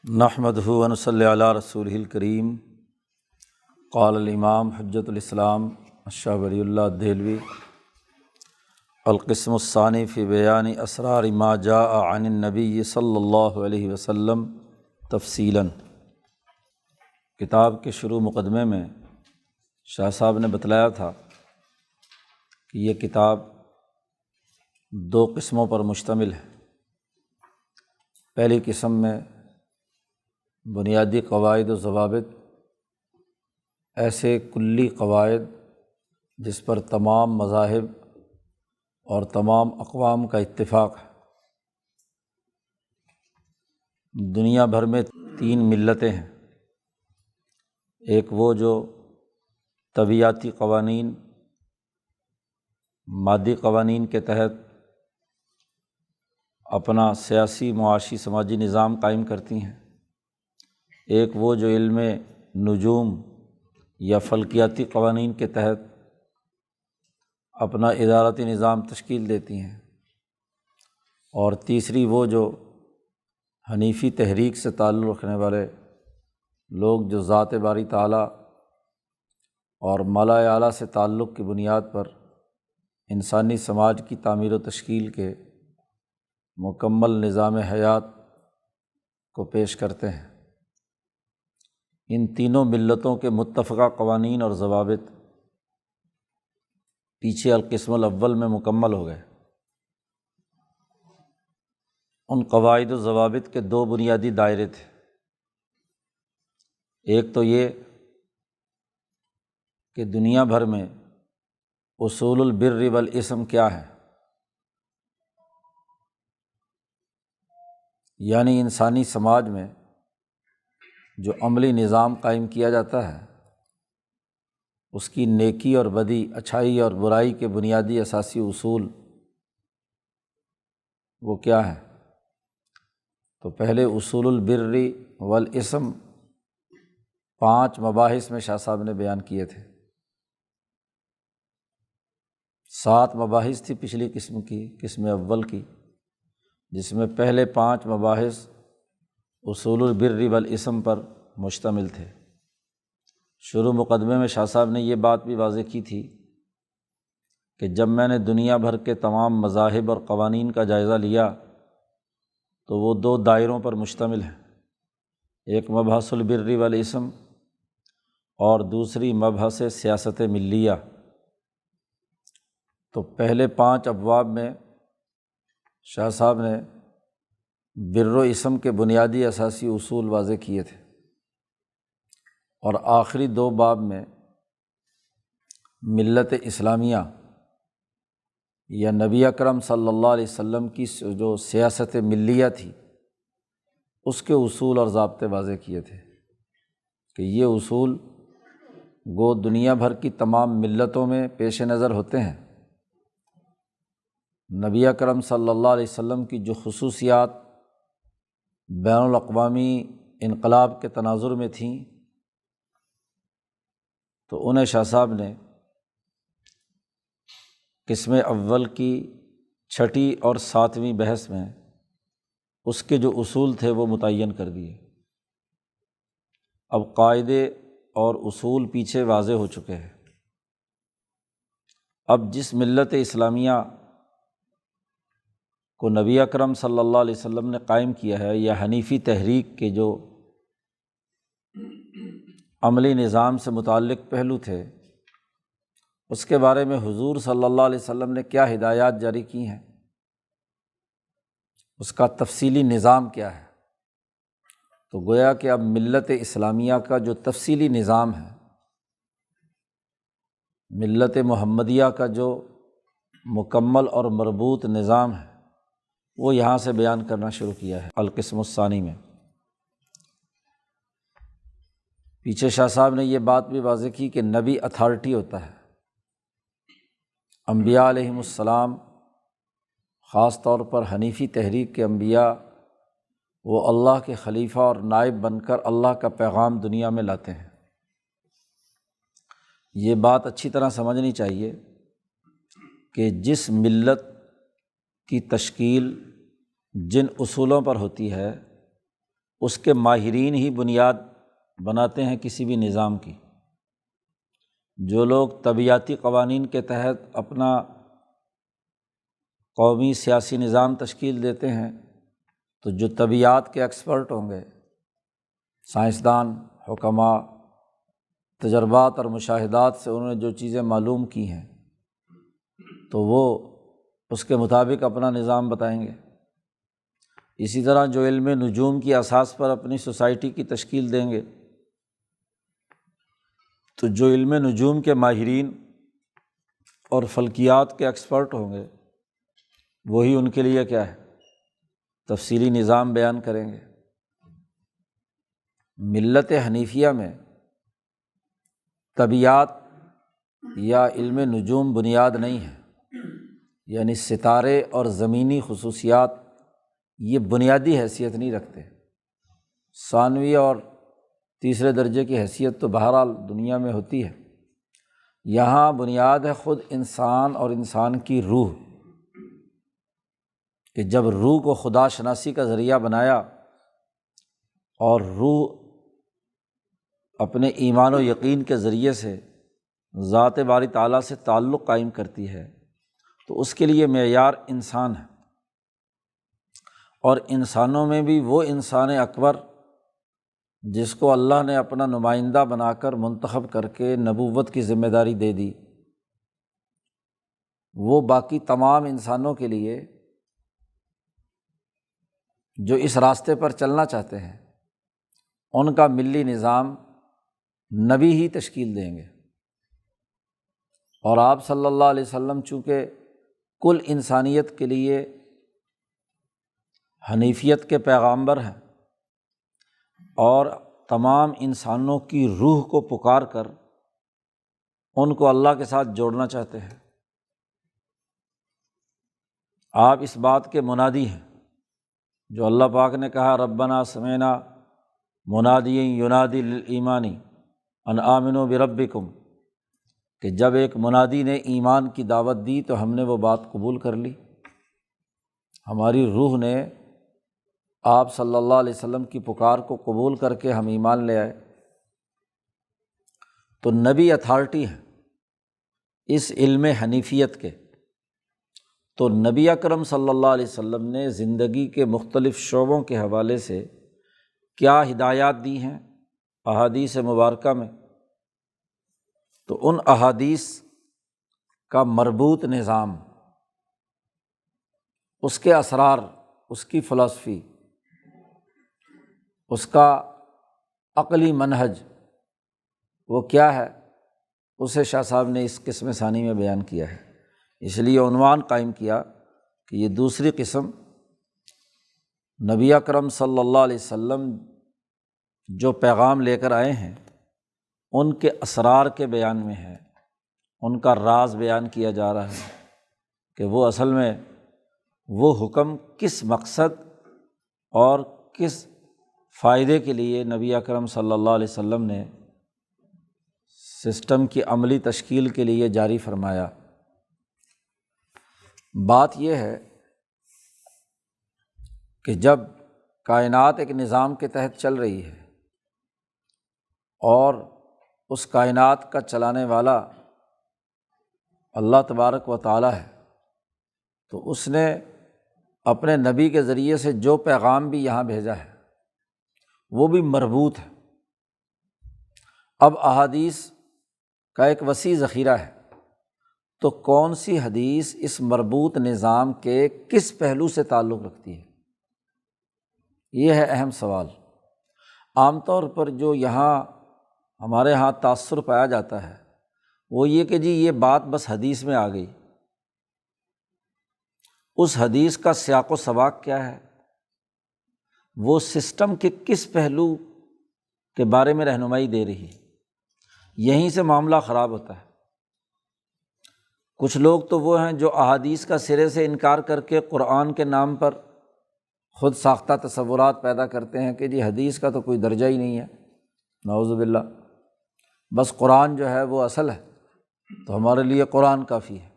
نحمدہ و نصلی علی رسولہ الکریم۔ قال الامام حجۃ الاسلام شاہ ولی اللہ دہلوی القسم الثانی فی بیان اسرار ما جاء عن النبی صلی اللہ علیہ وسلم تفصیلاً۔ کتاب کے شروع مقدمے میں شاہ صاحب نے بتلایا تھا کہ یہ کتاب دو قسموں پر مشتمل ہے۔ پہلی قسم میں بنیادی قواعد و ضوابط، ایسے کلی قواعد جس پر تمام مذاہب اور تمام اقوام کا اتفاق ہے۔ دنیا بھر میں تین ملتیں ہیں، ایک وہ جو طبیعیاتی قوانین، مادی قوانین کے تحت اپنا سیاسی، معاشی، سماجی نظام قائم کرتی ہیں، ایک وہ جو علم نجوم یا فلکیاتی قوانین کے تحت اپنا ادارتی نظام تشکیل دیتی ہیں، اور تیسری وہ جو حنیفی تحریک سے تعلق رکھنے والے لوگ جو ذات باری تعالیٰ اور ملائے اعلیٰ سے تعلق کی بنیاد پر انسانی سماج کی تعمیر و تشکیل کے مکمل نظام حیات کو پیش کرتے ہیں۔ ان تینوں ملتوں کے متفقہ قوانین اور ضوابط پیچھے القسم الاول میں مکمل ہو گئے۔ ان قواعد و ضوابط کے دو بنیادی دائرے تھے، ایک تو یہ کہ دنیا بھر میں اصول البر والاسم کیا ہے، یعنی انسانی سماج میں جو عملی نظام قائم کیا جاتا ہے اس کی نیکی اور بدی، اچھائی اور برائی کے بنیادی اساسی اصول وہ کیا ہے۔ تو پہلے اصول البر والاسم 5 مباحث میں شاہ صاحب نے بیان کیے تھے۔ 7 مباحث تھی پچھلی قسم اول کی، جس میں پہلے 5 مباحث اصول البر والاسم پر مشتمل تھے۔ شروع مقدمے میں شاہ صاحب نے یہ بات بھی واضح کی تھی کہ جب میں نے دنیا بھر کے تمام مذاہب اور قوانین کا جائزہ لیا تو وہ 2 دائروں پر مشتمل ہیں، ایک مبحث البر والاسم اور دوسری مبحث سیاست ملیہ۔ تو پہلے 5 ابواب میں شاہ صاحب نے بر و اسم کے بنیادی اساسی اصول واضح کیے تھے، اور آخری 2 باب میں ملت اسلامیہ یا نبی اکرم صلی اللہ علیہ وسلم کی جو سیاست ملیہ تھی اس کے اصول اور ضابطے واضح کیے تھے کہ یہ اصول گو دنیا بھر کی تمام ملتوں میں پیش نظر ہوتے ہیں۔ نبی اکرم صلی اللہ علیہ وسلم کی جو خصوصیات بین الاقوامی انقلاب کے تناظر میں تھیں تو انہیں شاہ صاحب نے قسم اول کی 6 اور 7ویں بحث میں اس کے جو اصول تھے وہ متعین کر دیے۔ اب قاعدے اور اصول پیچھے واضح ہو چکے ہیں۔ اب جس ملت اسلامیہ کو نبی اکرم صلی اللہ علیہ وسلم نے قائم کیا ہے، یا حنیفی تحریک کے جو عملی نظام سے متعلق پہلو تھے، اس کے بارے میں حضور صلی اللہ علیہ وسلم نے کیا ہدایات جاری کی ہیں، اس کا تفصیلی نظام کیا ہے۔ تو گویا کہ اب ملت اسلامیہ کا جو تفصیلی نظام ہے، ملت محمدیہ کا جو مکمل اور مربوط نظام ہے، وہ یہاں سے بیان کرنا شروع کیا ہے القسم الثانی میں۔ پیچھے شاہ صاحب نے یہ بات بھی واضح کی کہ نبی اتھارٹی ہوتا ہے، انبیاء علیہم السلام، خاص طور پر حنیفی تحریک کے انبیاء، وہ اللہ کے خلیفہ اور نائب بن کر اللہ کا پیغام دنیا میں لاتے ہیں۔ یہ بات اچھی طرح سمجھنی چاہیے کہ جس ملت کی تشکیل جن اصولوں پر ہوتی ہے اس کے ماہرین ہی بنیاد بناتے ہیں کسی بھی نظام کی۔ جو لوگ طبیعیاتی قوانین کے تحت اپنا قومی سیاسی نظام تشکیل دیتے ہیں، تو جو طبیعیات کے ایکسپرٹ ہوں گے، سائنسدان، حکماء، تجربات اور مشاہدات سے انہوں نے جو چیزیں معلوم کی ہیں تو وہ اس کے مطابق اپنا نظام بتائیں گے۔ اسی طرح جو علم نجوم کی اساس پر اپنی سوسائٹی کی تشکیل دیں گے، تو جو علم نجوم کے ماہرین اور فلکیات کے ایکسپرٹ ہوں گے وہی ان کے لیے کیا ہے، تفصیلی نظام بیان کریں گے۔ ملت حنیفیہ میں طبیعیات یا علم نجوم بنیاد نہیں ہے، یعنی ستارے اور زمینی خصوصیات یہ بنیادی حیثیت نہیں رکھتے۔ ثانوی اور تیسرے درجے کی حیثیت تو بہرحال دنیا میں ہوتی ہے، یہاں بنیاد ہے خود انسان اور انسان کی روح، کہ جب روح کو خدا شناسی کا ذریعہ بنایا اور روح اپنے ایمان و یقین کے ذریعے سے ذات باری تعالیٰ سے تعلق قائم کرتی ہے، تو اس کے لیے معیار انسان ہے۔ اور انسانوں میں بھی وہ انسان اکبر جس کو اللہ نے اپنا نمائندہ بنا کر منتخب کر کے نبوت کی ذمہ داری دے دی، وہ باقی تمام انسانوں کے لیے جو اس راستے پر چلنا چاہتے ہیں ان کا ملی نظام نبی ہی تشکیل دیں گے۔ اور آپ صلی اللہ علیہ وسلم چونکہ کل انسانیت کے لیے حنیفیت کے پیغامبر ہیں اور تمام انسانوں کی روح کو پکار کر ان کو اللہ کے ساتھ جوڑنا چاہتے ہیں، آپ اس بات کے منادی ہیں جو اللہ پاک نے کہا ربنا سمعنا منادیا ینادی للایمان ان آمنوا بربکم، کہ جب ایک منادی نے ایمان کی دعوت دی تو ہم نے وہ بات قبول کر لی، ہماری روح نے آپ صلی اللہ علیہ وسلم کی پکار کو قبول کر کے ہم ایمان لے آئے۔ تو نبی اتھارٹی ہیں اس علم حنیفیت کے۔ تو نبی اکرم صلی اللہ علیہ وسلم نے زندگی کے مختلف شعبوں کے حوالے سے کیا ہدایات دی ہیں احادیث مبارکہ میں، تو ان احادیث کا مربوط نظام، اس کے اسرار، اس کی فلسفی، اس کا عقلی منہج وہ کیا ہے، اسے شاہ صاحب نے اس قسم ثانی میں بیان کیا ہے۔ اس لیے عنوان قائم کیا کہ یہ دوسری قسم نبی اکرم صلی اللہ علیہ وسلم جو پیغام لے کر آئے ہیں ان کے اسرار کے بیان میں ہے، ان کا راز بیان کیا جا رہا ہے کہ وہ اصل میں وہ حکم کس مقصد اور کس فائدے کے لیے نبی اکرم صلی اللہ علیہ وسلم نے سسٹم کی عملی تشکیل کے لیے جاری فرمایا۔ بات یہ ہے کہ جب کائنات ایک نظام کے تحت چل رہی ہے اور اس کائنات کا چلانے والا اللہ تبارک و تعالیٰ ہے، تو اس نے اپنے نبی کے ذریعے سے جو پیغام بھی یہاں بھیجا ہے وہ بھی مربوط ہے۔ اب احادیث کا ایک وسیع ذخیرہ ہے، تو کون سی حدیث اس مربوط نظام کے کس پہلو سے تعلق رکھتی ہے، یہ ہے اہم سوال۔ عام طور پر جو ہمارے ہاں تاثر پایا جاتا ہے وہ یہ کہ جی یہ بات بس حدیث میں آ گئی، اس حدیث کا سیاق و سباق کیا ہے، وہ سسٹم کے کس پہلو کے بارے میں رہنمائی دے رہی ہے، یہیں سے معاملہ خراب ہوتا ہے۔ کچھ لوگ تو وہ ہیں جو احادیث کا سرے سے انکار کر کے قرآن کے نام پر خود ساختہ تصورات پیدا کرتے ہیں کہ جی حدیث کا تو کوئی درجہ ہی نہیں ہے، نعوذ باللہ، بس قرآن جو ہے وہ اصل ہے تو ہمارے لیے قرآن کافی ہے۔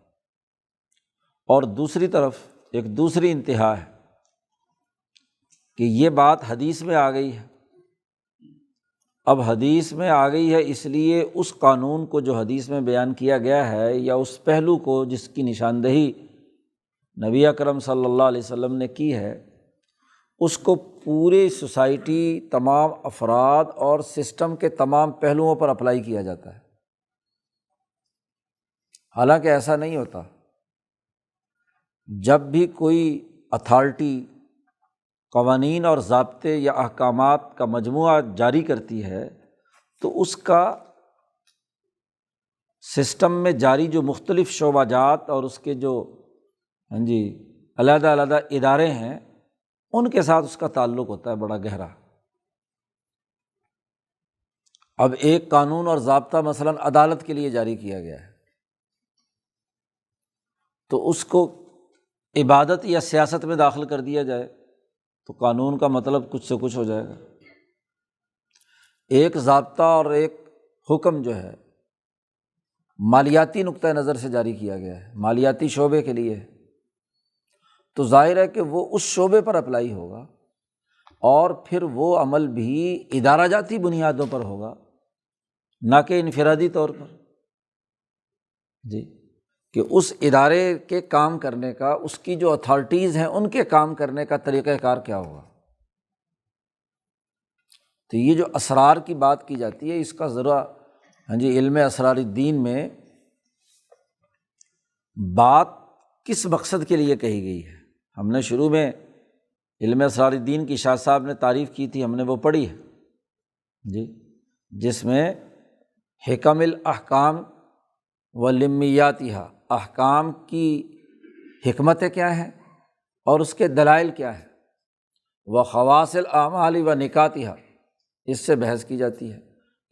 اور دوسری طرف ایک دوسری انتہا ہے کہ یہ بات حدیث میں آ گئی ہے۔ اب حدیث میں آ گئی ہے، اس لیے اس قانون کو جو حدیث میں بیان کیا گیا ہے یا اس پہلو کو جس کی نشاندہی نبی اکرم صلی اللہ علیہ وسلم نے کی ہے، اس کو پوری سوسائٹی، تمام افراد اور سسٹم کے تمام پہلوؤں پر اپلائی کیا جاتا ہے۔ حالانکہ ایسا نہیں ہوتا۔ جب بھی کوئی اتھارٹی قوانین اور ضابطے یا احکامات کا مجموعہ جاری کرتی ہے تو اس کا سسٹم میں جاری جو مختلف شعبہ جات اور اس کے جو علیحدہ علیحدہ ادارے ہیں، ان کے ساتھ اس کا تعلق ہوتا ہے بڑا گہرا۔ اب ایک قانون اور ضابطہ مثلاً عدالت کے لیے جاری کیا گیا ہے، تو اس کو عبادت یا سیاست میں داخل کر دیا جائے تو قانون کا مطلب کچھ سے کچھ ہو جائے گا۔ ایک ضابطہ اور ایک حکم جو ہے مالیاتی نقطہ نظر سے جاری کیا گیا ہے، مالیاتی شعبے کے لیے، تو ظاہر ہے کہ وہ اس شعبے پر اپلائی ہوگا، اور پھر وہ عمل بھی ادارہ جاتی بنیادوں پر ہوگا، نہ کہ انفرادی طور پر۔ کہ اس ادارے کے کام کرنے کا، اس کی جو اتھارٹیز ہیں ان کے کام کرنے کا طریقہ کار کیا ہوگا۔ تو یہ جو اسرار کی بات کی جاتی ہے، اس کا ذرا علم اسرار الدین میں بات کس مقصد کے لیے کہی گئی ہے، ہم نے شروع میں علم اسرار الدین کی شاہ صاحب نے تعریف کی تھی، ہم نے وہ پڑھی ہے جس میں حکم الاحکام و لمیاتہا، احکام کی حکمتیں کیا ہیں اور اس کے دلائل کیا ہیں، و خواص الاعمال و نکاتہا، اس سے بحث کی جاتی ہے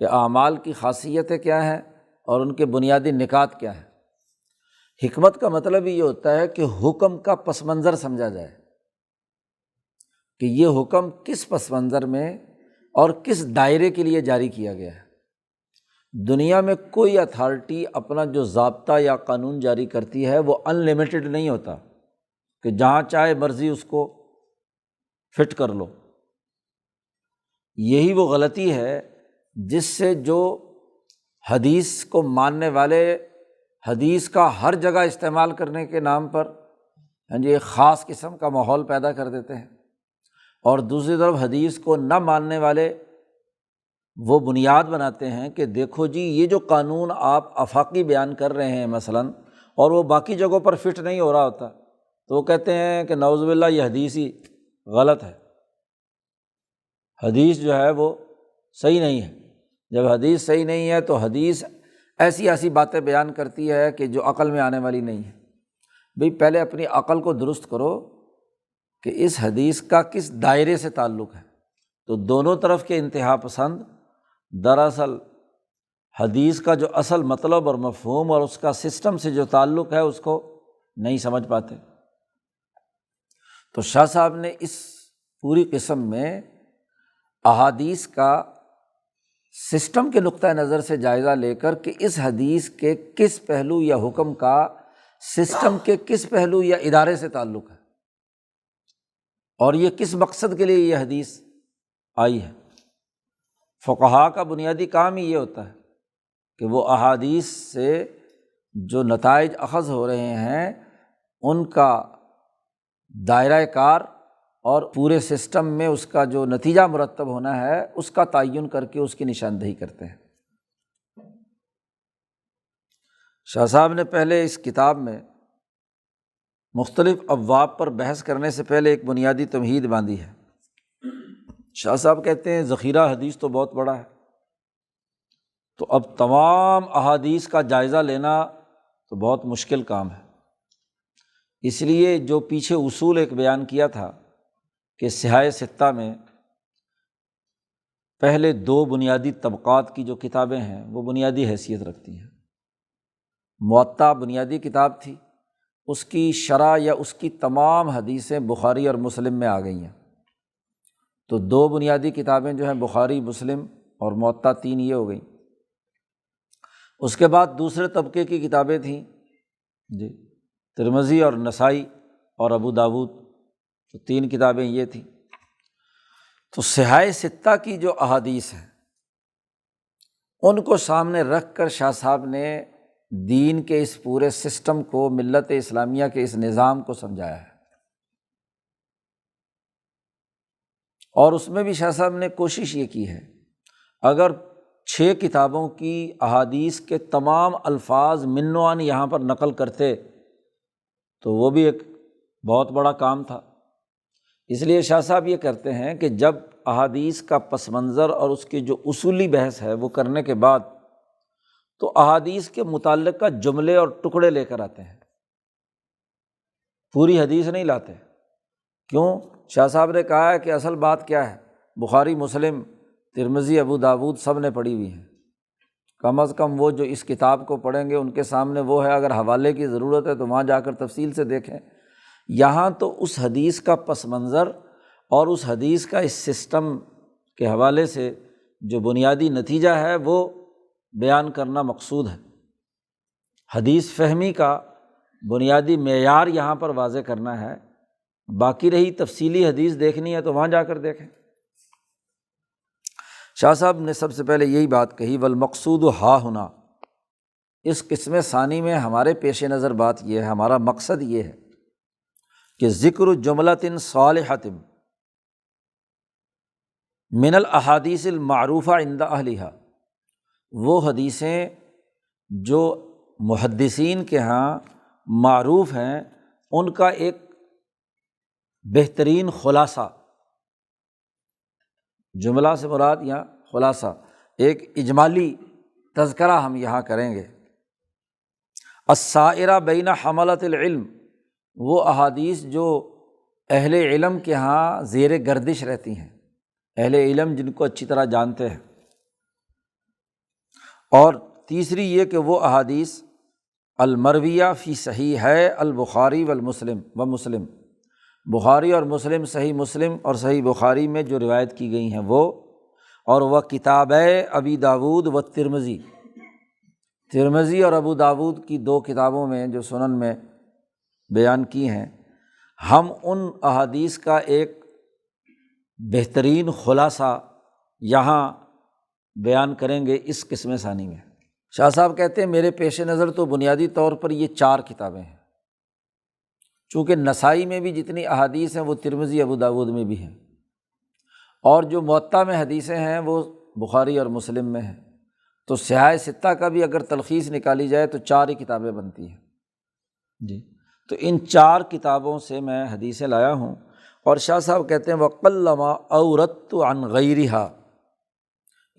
کہ اعمال کی خاصیتیں کیا ہیں اور ان کے بنیادی نکات کیا ہیں۔ حکمت کا مطلب یہ ہوتا ہے کہ حکم کا پس منظر سمجھا جائے کہ یہ حکم کس پس منظر میں اور کس دائرے کے لیے جاری کیا گیا ہے۔ دنیا میں کوئی اتھارٹی اپنا جو ضابطہ یا قانون جاری کرتی ہے وہ ان لمیٹڈ نہیں ہوتا کہ جہاں چاہے مرضی اس کو فٹ کر لو۔ یہی وہ غلطی ہے جس سے جو حدیث کو ماننے والے حدیث کا ہر جگہ استعمال کرنے کے نام پر ایک خاص قسم کا ماحول پیدا کر دیتے ہیں، اور دوسری طرف حدیث کو نہ ماننے والے وہ بنیاد بناتے ہیں کہ دیکھو جی یہ جو قانون آپ آفاقی بیان کر رہے ہیں مثلاً، اور وہ باقی جگہوں پر فٹ نہیں ہو رہا ہوتا، تو وہ کہتے ہیں کہ نعوذ باللہ یہ حدیث ہی غلط ہے، حدیث جو ہے وہ صحیح نہیں ہے۔ جب حدیث صحیح نہیں ہے تو حدیث ایسی باتیں بیان کرتی ہے کہ جو عقل میں آنے والی نہیں ہے۔ بھئی پہلے اپنی عقل کو درست کرو کہ اس حدیث کا کس دائرے سے تعلق ہے۔ تو دونوں طرف کے انتہا پسند دراصل حدیث کا جو اصل مطلب اور مفہوم اور اس کا سسٹم سے جو تعلق ہے اس کو نہیں سمجھ پاتے۔ تو شاہ صاحب نے اس پوری قسم میں احادیث کا سسٹم کے نقطہ نظر سے جائزہ لے کر کہ اس حدیث کے کس پہلو یا حکم کا سسٹم کے کس پہلو یا ادارے سے تعلق ہے، اور یہ کس مقصد کے لیے یہ حدیث آئی ہے۔ فقہا کا بنیادی کام ہی یہ ہوتا ہے کہ وہ احادیث سے جو نتائج اخذ ہو رہے ہیں ان کا دائرہ کار اور پورے سسٹم میں اس کا جو نتیجہ مرتب ہونا ہے اس کا تعین کر کے اس کی نشاندہی کرتے ہیں۔ شاہ صاحب نے پہلے اس کتاب میں مختلف ابواب پر بحث کرنے سے پہلے ایک بنیادی تمہید باندھی ہے۔ شاہ صاحب کہتے ہیں ذخیرہ حدیث تو بہت بڑا ہے، تو اب تمام احادیث کا جائزہ لینا تو بہت مشکل کام ہے۔ اس لیے جو پیچھے اصول ایک بیان کیا تھا کہ صحاح ستہ میں پہلے دو بنیادی طبقات کی جو کتابیں ہیں وہ بنیادی حیثیت رکھتی ہیں۔ موطا بنیادی کتاب تھی، اس کی شرح یا اس کی تمام حدیثیں بخاری اور مسلم میں آ گئی ہیں، تو دو بنیادی کتابیں جو ہیں بخاری مسلم اور موطا، تین یہ ہو گئیں۔ اس کے بعد دوسرے طبقے کی کتابیں تھیں ترمذی اور نسائی اور ابو داود، تو تین کتابیں یہ تھیں۔ تو صحاح ستہ کی جو احادیث ہیں ان کو سامنے رکھ کر شاہ صاحب نے دین کے اس پورے سسٹم کو، ملت اسلامیہ کے اس نظام کو سمجھایا ہے۔ اور اس میں بھی شاہ صاحب نے کوشش یہ کی ہے، اگر 6 کتابوں کی احادیث کے تمام الفاظ من و عن یہاں پر نقل کرتے تو وہ بھی ایک بہت بڑا کام تھا۔ اس لیے شاہ صاحب یہ کرتے ہیں کہ جب احادیث کا پس منظر اور اس کی جو اصولی بحث ہے وہ کرنے کے بعد تو احادیث کے متعلقہ جملے اور ٹکڑے لے کر آتے ہیں، پوری حدیث نہیں لاتے۔ کیوں؟ شاہ صاحب نے کہا ہے کہ اصل بات کیا ہے، بخاری، مسلم، ترمذی، ابو داود سب نے پڑھی ہوئی ہیں، کم از کم وہ جو اس کتاب کو پڑھیں گے ان کے سامنے وہ ہے، اگر حوالے کی ضرورت ہے تو وہاں جا کر تفصیل سے دیکھیں۔ یہاں تو اس حدیث کا پس منظر اور اس حدیث کا اس سسٹم کے حوالے سے جو بنیادی نتیجہ ہے وہ بیان کرنا مقصود ہے۔ حدیث فہمی کا بنیادی معیار یہاں پر واضح کرنا ہے، باقی رہی تفصیلی حدیث دیکھنی ہے تو وہاں جا کر دیکھیں۔ شاہ صاحب نے سب سے پہلے یہی بات کہی، والمقصود ہا ہنا، اس قسم ثانی میں ہمارے پیش نظر بات یہ ہے، ہمارا مقصد یہ ہے کہ ذکر جملۃ صالحۃ من الاحادیث المعروفہ عند اہلھا، وہ حدیثیں جو محدثین کے ہاں معروف ہیں ان کا ایک بہترین خلاصہ، جملہ سے مراد یہاں خلاصہ، ایک اجمالی تذکرہ ہم یہاں کریں گے۔ السائرہ بین حملۃ العلم، وہ احادیث جو اہل علم کے ہاں زیر گردش رہتی ہیں، اہل علم جن کو اچھی طرح جانتے ہیں۔ اور تیسری یہ کہ وہ احادیث المرویہ فی صحیحی البخاری ومسلم، بخاری اور مسلم، صحیح مسلم اور صحیح بخاری میں جو روایت کی گئی ہیں وہ، اور وہ کتابِ ابی داود و ترمذی، ترمذی اور ابو داود کی 2 کتابوں میں جو سنن میں بیان کی ہیں، ہم ان احادیث کا ایک بہترین خلاصہ یہاں بیان کریں گے اس قسم ثانی میں۔ شاہ صاحب کہتے ہیں میرے پیش نظر تو بنیادی طور پر یہ 4 کتابیں ہیں، چونکہ نسائی میں بھی جتنی احادیث ہیں وہ ترمذی، ابو داود میں بھی ہیں، اور جو موطا میں حدیثیں ہیں وہ بخاری اور مسلم میں ہیں، تو صحاح ستہ کا بھی اگر تلخیص نکالی جائے تو 4 ہی کتابیں بنتی ہیں جی۔ تو ان 4 کتابوں سے میں حدیثیں لایا ہوں، اور شاہ صاحب کہتے ہیں وَقَلَّمَا أَوْرَدْتُ عَنْ غَيْرِهَا،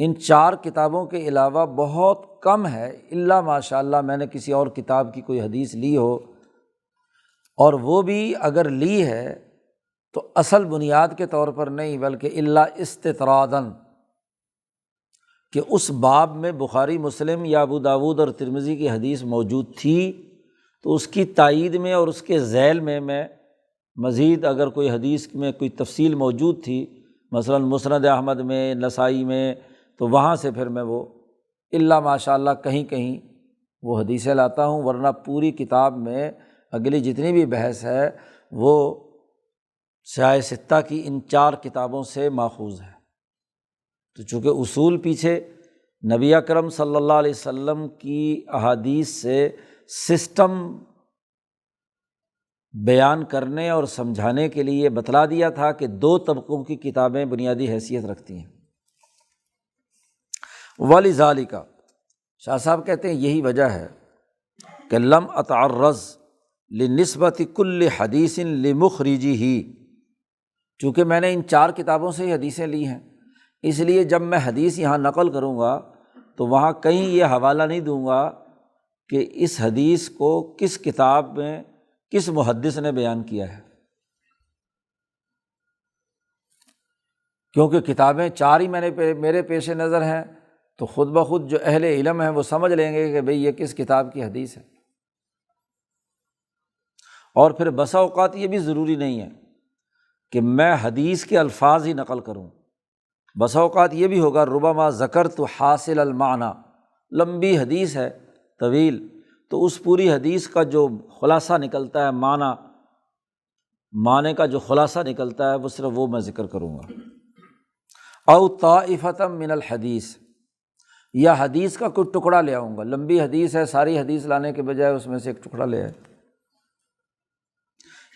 ان 4 کتابوں کے علاوہ بہت کم ہے، الا ماشاء اللہ میں نے کسی اور کتاب کی کوئی حدیث لی ہو، اور وہ بھی اگر لی ہے تو اصل بنیاد کے طور پر نہیں بلکہ الا استطراداً، کہ اس باب میں بخاری، مسلم یا ابو داود اور ترمذی کی حدیث موجود تھی تو اس کی تائید میں اور اس کے ذیل میں مزید اگر کوئی حدیث میں کوئی تفصیل موجود تھی، مثلاً مسند احمد میں، نسائی میں، تو وہاں سے پھر میں وہ الا ماشاء اللہ کہیں کہیں وہ حدیثیں لاتا ہوں، ورنہ پوری کتاب میں اگلی جتنی بھی بحث ہے وہ صحاح ستہ کی ان 4 کتابوں سے ماخوذ ہے۔ تو چونکہ اصول پیچھے نبی اکرم صلی اللہ علیہ وسلم کی احادیث سے سسٹم بیان کرنے اور سمجھانے کے لیے بتلا دیا تھا کہ 2 طبقوں کی کتابیں بنیادی حیثیت رکھتی ہیں۔ وَلِذَالِکَ، شاہ صاحب کہتے ہیں یہی وجہ ہے کہ لم اتعرض لنسبت کل حدیث لمخرجہ، چونکہ میں نے ان 4 کتابوں سے ہی حدیثیں لی ہیں، اس لیے جب میں حدیث یہاں نقل کروں گا تو وہاں کہیں یہ حوالہ نہیں دوں گا کہ اس حدیث کو کس کتاب میں کس محدث نے بیان کیا ہے، کیونکہ کتابیں 4 ہی میرے پیش نظر ہیں، تو خود بخود جو اہل علم ہیں وہ سمجھ لیں گے کہ بھئی یہ کس کتاب کی حدیث ہے۔ اور پھر بسا اوقات یہ بھی ضروری نہیں ہے کہ میں حدیث کے الفاظ ہی نقل کروں، بسا اوقات یہ بھی ہوگا ربما ذکرت حاصل المعنی، لمبی حدیث ہے طویل، تو اس پوری حدیث کا جو خلاصہ نکلتا ہے، معنی کا جو خلاصہ نکلتا ہے وہ صرف وہ میں ذکر کروں گا۔ او طائفۃ من الحدیث، یا حدیث کا کوئی ٹکڑا لے آؤں گا، لمبی حدیث ہے، ساری حدیث لانے کے بجائے اس میں سے ایک ٹکڑا لے آئے،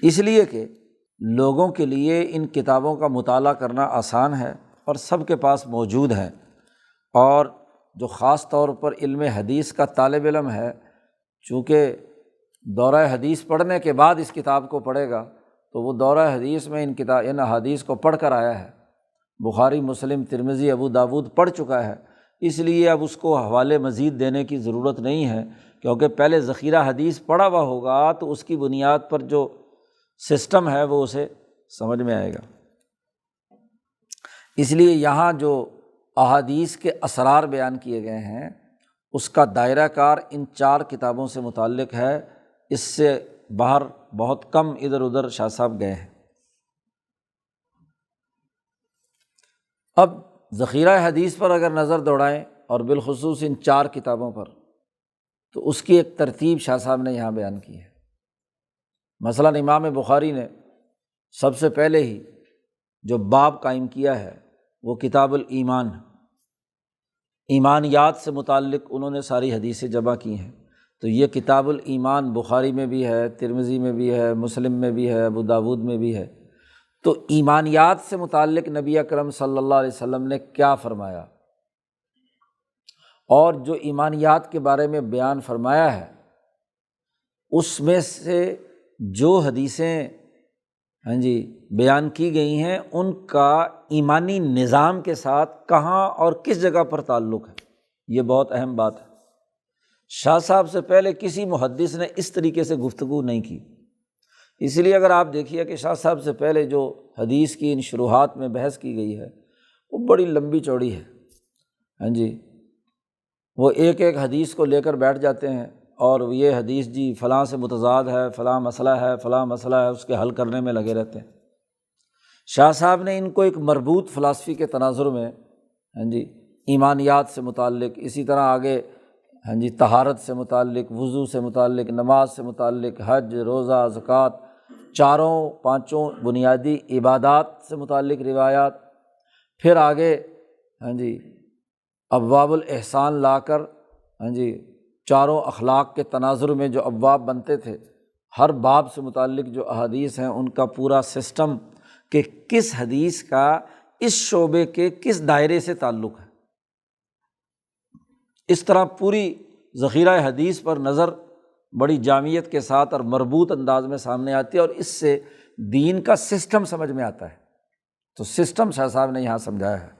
اس لیے کہ لوگوں کے لیے ان کتابوں کا مطالعہ کرنا آسان ہے اور سب کے پاس موجود ہے، اور جو خاص طور پر علم حدیث کا طالب علم ہے، چونکہ دورہ حدیث پڑھنے کے بعد اس کتاب کو پڑھے گا تو وہ دورہ حدیث میں ان احادیث کو پڑھ کر آیا ہے، بخاری، مسلم، ترمذی، ابو داود پڑھ چکا ہے، اس لیے اب اس کو حوالے مزید دینے کی ضرورت نہیں ہے، کیونکہ پہلے ذخیرہ حدیث پڑھا ہوا ہوگا تو اس کی بنیاد پر جو سسٹم ہے وہ اسے سمجھ میں آئے گا۔ اس لیے یہاں جو احادیث کے اسرار بیان کیے گئے ہیں اس کا دائرہ کار ان 4 کتابوں سے متعلق ہے، اس سے باہر بہت کم ادھر ادھر شاہ صاحب گئے ہیں۔ اب ذخیرہ حدیث پر اگر نظر دوڑائیں اور بالخصوص ان 4 کتابوں پر، تو اس کی ایک ترتیب شاہ صاحب نے یہاں بیان کی ہے۔ مثلاً امام بخاری نے سب سے پہلے ہی جو باب قائم کیا ہے وہ کتاب الایمان، ایمانیات سے متعلق انہوں نے ساری حدیثیں جمع کی ہیں، تو یہ کتاب الایمان بخاری میں بھی ہے، ترمذی میں بھی ہے، مسلم میں بھی ہے، ابو داود میں بھی ہے۔ تو ایمانیات سے متعلق نبی اکرم صلی اللہ علیہ وسلم نے کیا فرمایا، اور جو ایمانیات کے بارے میں بیان فرمایا ہے اس میں سے جو حدیثیں بیان کی گئی ہیں ان کا ایمانی نظام کے ساتھ کہاں اور کس جگہ پر تعلق ہے، یہ بہت اہم بات ہے۔ شاہ صاحب سے پہلے کسی محدث نے اس طریقے سے گفتگو نہیں کی، اس لیے اگر آپ دیکھیے کہ شاہ صاحب سے پہلے جو حدیث کی ان شروحات میں بحث کی گئی ہے وہ بڑی لمبی چوڑی ہے، وہ ایک ایک حدیث کو لے کر بیٹھ جاتے ہیں اور یہ حدیث فلاں سے متضاد ہے، فلاں مسئلہ ہے، فلاں مسئلہ ہے، اس کے حل کرنے میں لگے رہتے ہیں۔ شاہ صاحب نے ان کو ایک مربوط فلسفی کے تناظر میں ایمانیات سے متعلق، اسی طرح آگے طہارت سے متعلق، وضو سے متعلق، نماز سے متعلق، حج، روزہ، زکوٰۃ، 4 بنیادی عبادات سے متعلق روایات، پھر آگے ابواب الاحسان لا کر 4 اخلاق کے تناظر میں جو ابواب بنتے تھے، ہر باب سے متعلق جو احادیث ہیں ان کا پورا سسٹم کہ کس حدیث کا اس شعبے کے کس دائرے سے تعلق ہے، اس طرح پوری ذخیرہ حدیث پر نظر بڑی جامعیت کے ساتھ اور مربوط انداز میں سامنے آتی ہے، اور اس سے دین کا سسٹم سمجھ میں آتا ہے۔ تو سسٹم شاہ صاحب نے یہاں سمجھایا ہے۔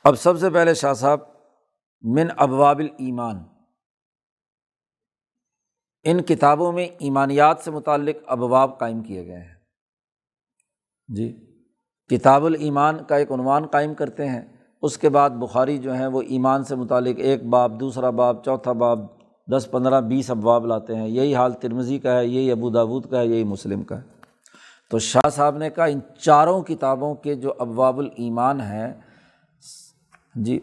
اب سب سے پہلے شاہ صاحب من ابواب الایمان، ان کتابوں میں ایمانیات سے متعلق ابواب قائم کیے گئے ہیں۔ کتاب الایمان کا ایک عنوان قائم کرتے ہیں، اس کے بعد بخاری جو ہیں وہ ایمان سے متعلق ایک باب، دوسرا باب، چوتھا باب، 10، 15، 20 ابواب لاتے ہیں۔ یہی حال ترمذی کا ہے، یہی ابو داود کا ہے، یہی مسلم کا ہے۔ تو شاہ صاحب نے کہا ان 4 کتابوں کے جو ابواب الایمان ہیں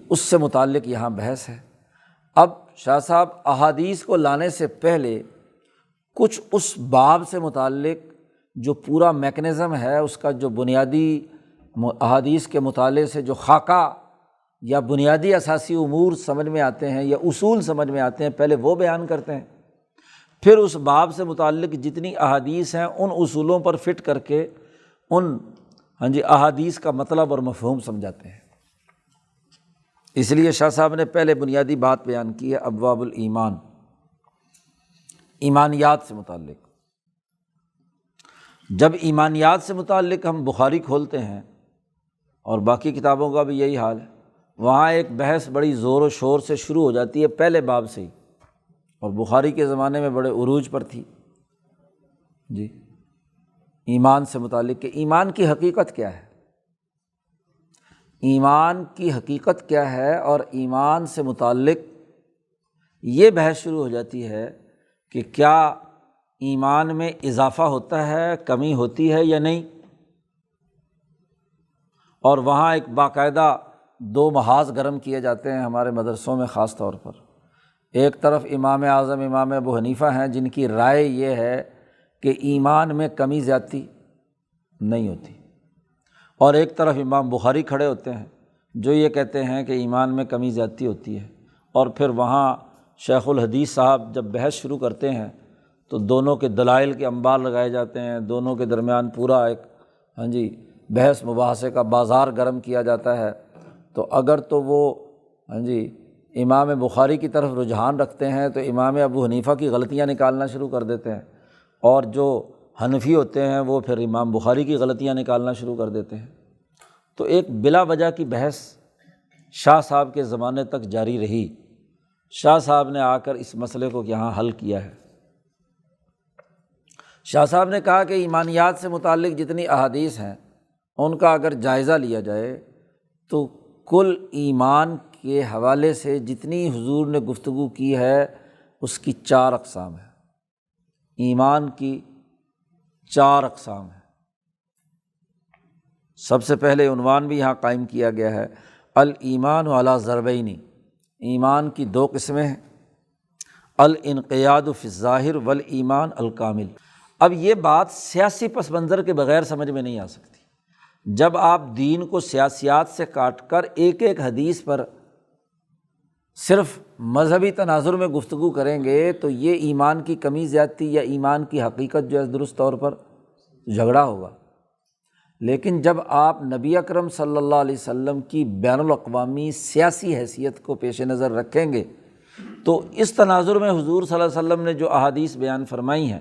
اس سے متعلق یہاں بحث ہے۔ اب شاہ صاحب احادیث کو لانے سے پہلے کچھ اس باب سے متعلق جو پورا میکنزم ہے، اس کا جو بنیادی احادیث کے مطالعے سے جو خاکہ یا بنیادی اساسی امور سمجھ میں آتے ہیں یا اصول سمجھ میں آتے ہیں، پہلے وہ بیان کرتے ہیں، پھر اس باب سے متعلق جتنی احادیث ہیں ان اصولوں پر فٹ کر کے ان احادیث کا مطلب اور مفہوم سمجھاتے ہیں۔ اس لیے شاہ صاحب نے پہلے بنیادی بات بیان کی ہے، ابواب الایمان، ایمانیات سے متعلق۔ جب ایمانیات سے متعلق ہم بخاری کھولتے ہیں اور باقی کتابوں کا بھی یہی حال ہے، وہاں ایک بحث بڑی زور و شور سے شروع ہو جاتی ہے پہلے باب سے ہی، اور بخاری کے زمانے میں بڑے عروج پر تھی ایمان سے متعلق کہ ایمان کی حقیقت کیا ہے، ایمان کی حقیقت کیا ہے، اور ایمان سے متعلق یہ بحث شروع ہو جاتی ہے کہ کیا ایمان میں اضافہ ہوتا ہے، کمی ہوتی ہے یا نہیں۔ اور وہاں ایک باقاعدہ 2 محاذ گرم کیے جاتے ہیں ہمارے مدرسوں میں خاص طور پر۔ ایک طرف امام اعظم امام ابو حنیفہ ہیں جن کی رائے یہ ہے کہ ایمان میں کمی زیادتی نہیں ہوتی، اور ایک طرف امام بخاری کھڑے ہوتے ہیں جو یہ کہتے ہیں کہ ایمان میں کمی زیادتی ہوتی ہے، اور پھر وہاں شیخ الحدیث صاحب جب بحث شروع کرتے ہیں تو دونوں کے دلائل کے انبار لگائے جاتے ہیں، دونوں کے درمیان پورا ایک بحث مباحثے کا بازار گرم کیا جاتا ہے۔ تو اگر تو وہ امام بخاری کی طرف رجحان رکھتے ہیں تو امام ابو حنیفہ کی غلطیاں نکالنا شروع کر دیتے ہیں، اور جو حنفی ہوتے ہیں وہ پھر امام بخاری کی غلطیاں نکالنا شروع کر دیتے ہیں۔ تو ایک بلا وجہ کی بحث شاہ صاحب کے زمانے تک جاری رہی۔ شاہ صاحب نے آ کر اس مسئلے کو یہاں حل کیا ہے۔ شاہ صاحب نے کہا کہ ایمانیات سے متعلق جتنی احادیث ہیں ان کا اگر جائزہ لیا جائے تو کل ایمان کے حوالے سے جتنی حضور نے گفتگو کی ہے اس کی 4 اقسام ہیں۔ ایمان کی 4 اقسام ہیں۔ سب سے پہلے عنوان بھی یہاں قائم کیا گیا ہے، الایمان علی ضربین، ایمان کی 2 قسمیں ہیں، الانقیاد فی الظاہر والایمان الکامل۔ اب یہ بات سیاسی پس منظر کے بغیر سمجھ میں نہیں آ سکتی۔ جب آپ دین کو سیاسیات سے کاٹ کر ایک ایک حدیث پر صرف مذہبی تناظر میں گفتگو کریں گے تو یہ ایمان کی کمی زیادتی یا ایمان کی حقیقت جو ہے درست طور پر جھگڑا ہوگا۔ لیکن جب آپ نبی اکرم صلی اللہ علیہ وسلم کی بین الاقوامی سیاسی حیثیت کو پیش نظر رکھیں گے تو اس تناظر میں حضور صلی اللہ علیہ وسلم نے جو احادیث بیان فرمائی ہیں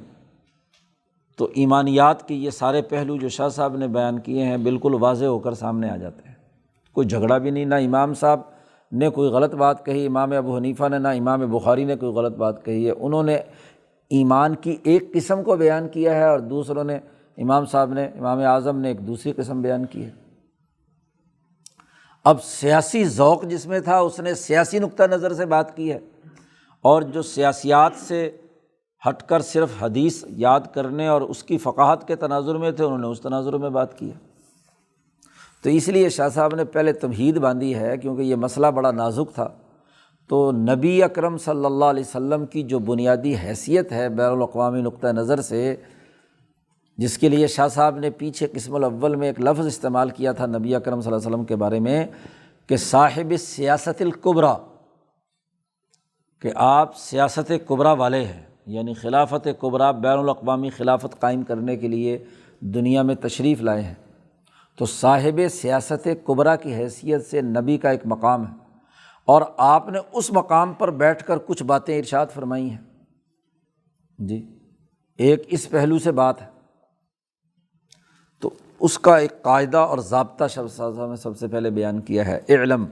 تو ایمانیات کے یہ سارے پہلو جو شاہ صاحب نے بیان کیے ہیں بالکل واضح ہو کر سامنے آ جاتے ہیں۔ کوئی جھگڑا بھی نہیں، نہ امام صاحب نے کوئی غلط بات کہی، امام ابو حنیفہ نے، نہ امام بخاری نے کوئی غلط بات کہی ہے۔ انہوں نے ایمان کی ایک قسم کو بیان کیا ہے اور دوسروں نے، امام صاحب نے، امام اعظم نے ایک دوسری قسم بیان کی ہے۔ اب سیاسی ذوق جس میں تھا اس نے سیاسی نقطہ نظر سے بات کی ہے، اور جو سیاسیات سے ہٹ کر صرف حدیث یاد کرنے اور اس کی فقاہت کے تناظر میں تھے، انہوں نے اس تناظر میں بات کی ہے۔ تو اس لیے شاہ صاحب نے پہلے تمہید باندھی ہے کیونکہ یہ مسئلہ بڑا نازک تھا۔ تو نبی اکرم صلی اللہ علیہ وسلم کی جو بنیادی حیثیت ہے بین الاقوامی نقطہ نظر سے، جس کے لیے شاہ صاحب نے پیچھے قسم الاول میں ایک لفظ استعمال کیا تھا نبی اکرم صلی اللہ علیہ وسلم کے بارے میں کہ صاحب سیاست الکبریٰ، کہ آپ سیاست کبریٰ والے ہیں، یعنی خلافت کبریٰ، بین الاقوامی خلافت قائم کرنے کے لیے دنیا میں تشریف لائے ہیں۔ تو صاحب سیاست کبریٰ کی حیثیت سے نبی کا ایک مقام ہے، اور آپ نے اس مقام پر بیٹھ کر کچھ باتیں ارشاد فرمائی ہیں۔ ایک اس پہلو سے بات ہے، تو اس کا ایک قاعدہ اور ضابطہ شاہ نے سب سے پہلے بیان کیا ہے، اعلم۔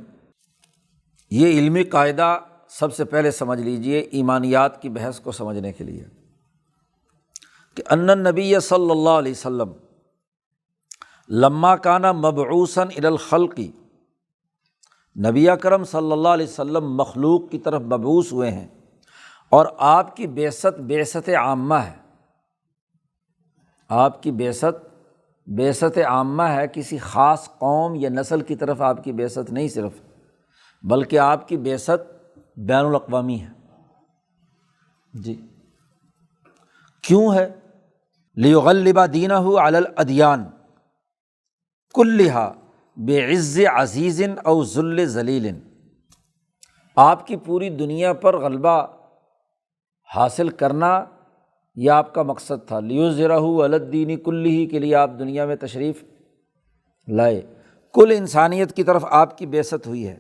یہ علمی قاعدہ سب سے پہلے سمجھ لیجئے ایمانیات کی بحث کو سمجھنے کے لیے، کہ ان النبی صلی اللہ علیہ وسلم لما کان مبعوثا الی الخلق، نبی اکرم صلی اللہ علیہ وسلم مخلوق کی طرف مبعوث ہوئے ہیں، اور آپ کی بعثت عامہ ہے۔ آپ کی بعثت عامہ ہے، کسی خاص قوم یا نسل کی طرف آپ کی بعثت نہیں صرف، بلکہ آپ کی بعثت بین الاقوامی ہے۔ کیوں ہے؟ لیغلب دینہ علی الادیان کلھا بعز عزیز او ذل ذلیل، آپ کی پوری دنیا پر غلبہ حاصل کرنا یہ آپ کا مقصد تھا۔ لیظہرہ علی الدین کلہ، کے لیے آپ دنیا میں تشریف لائے، کل انسانیت کی طرف آپ کی بعثت ہوئی ہے۔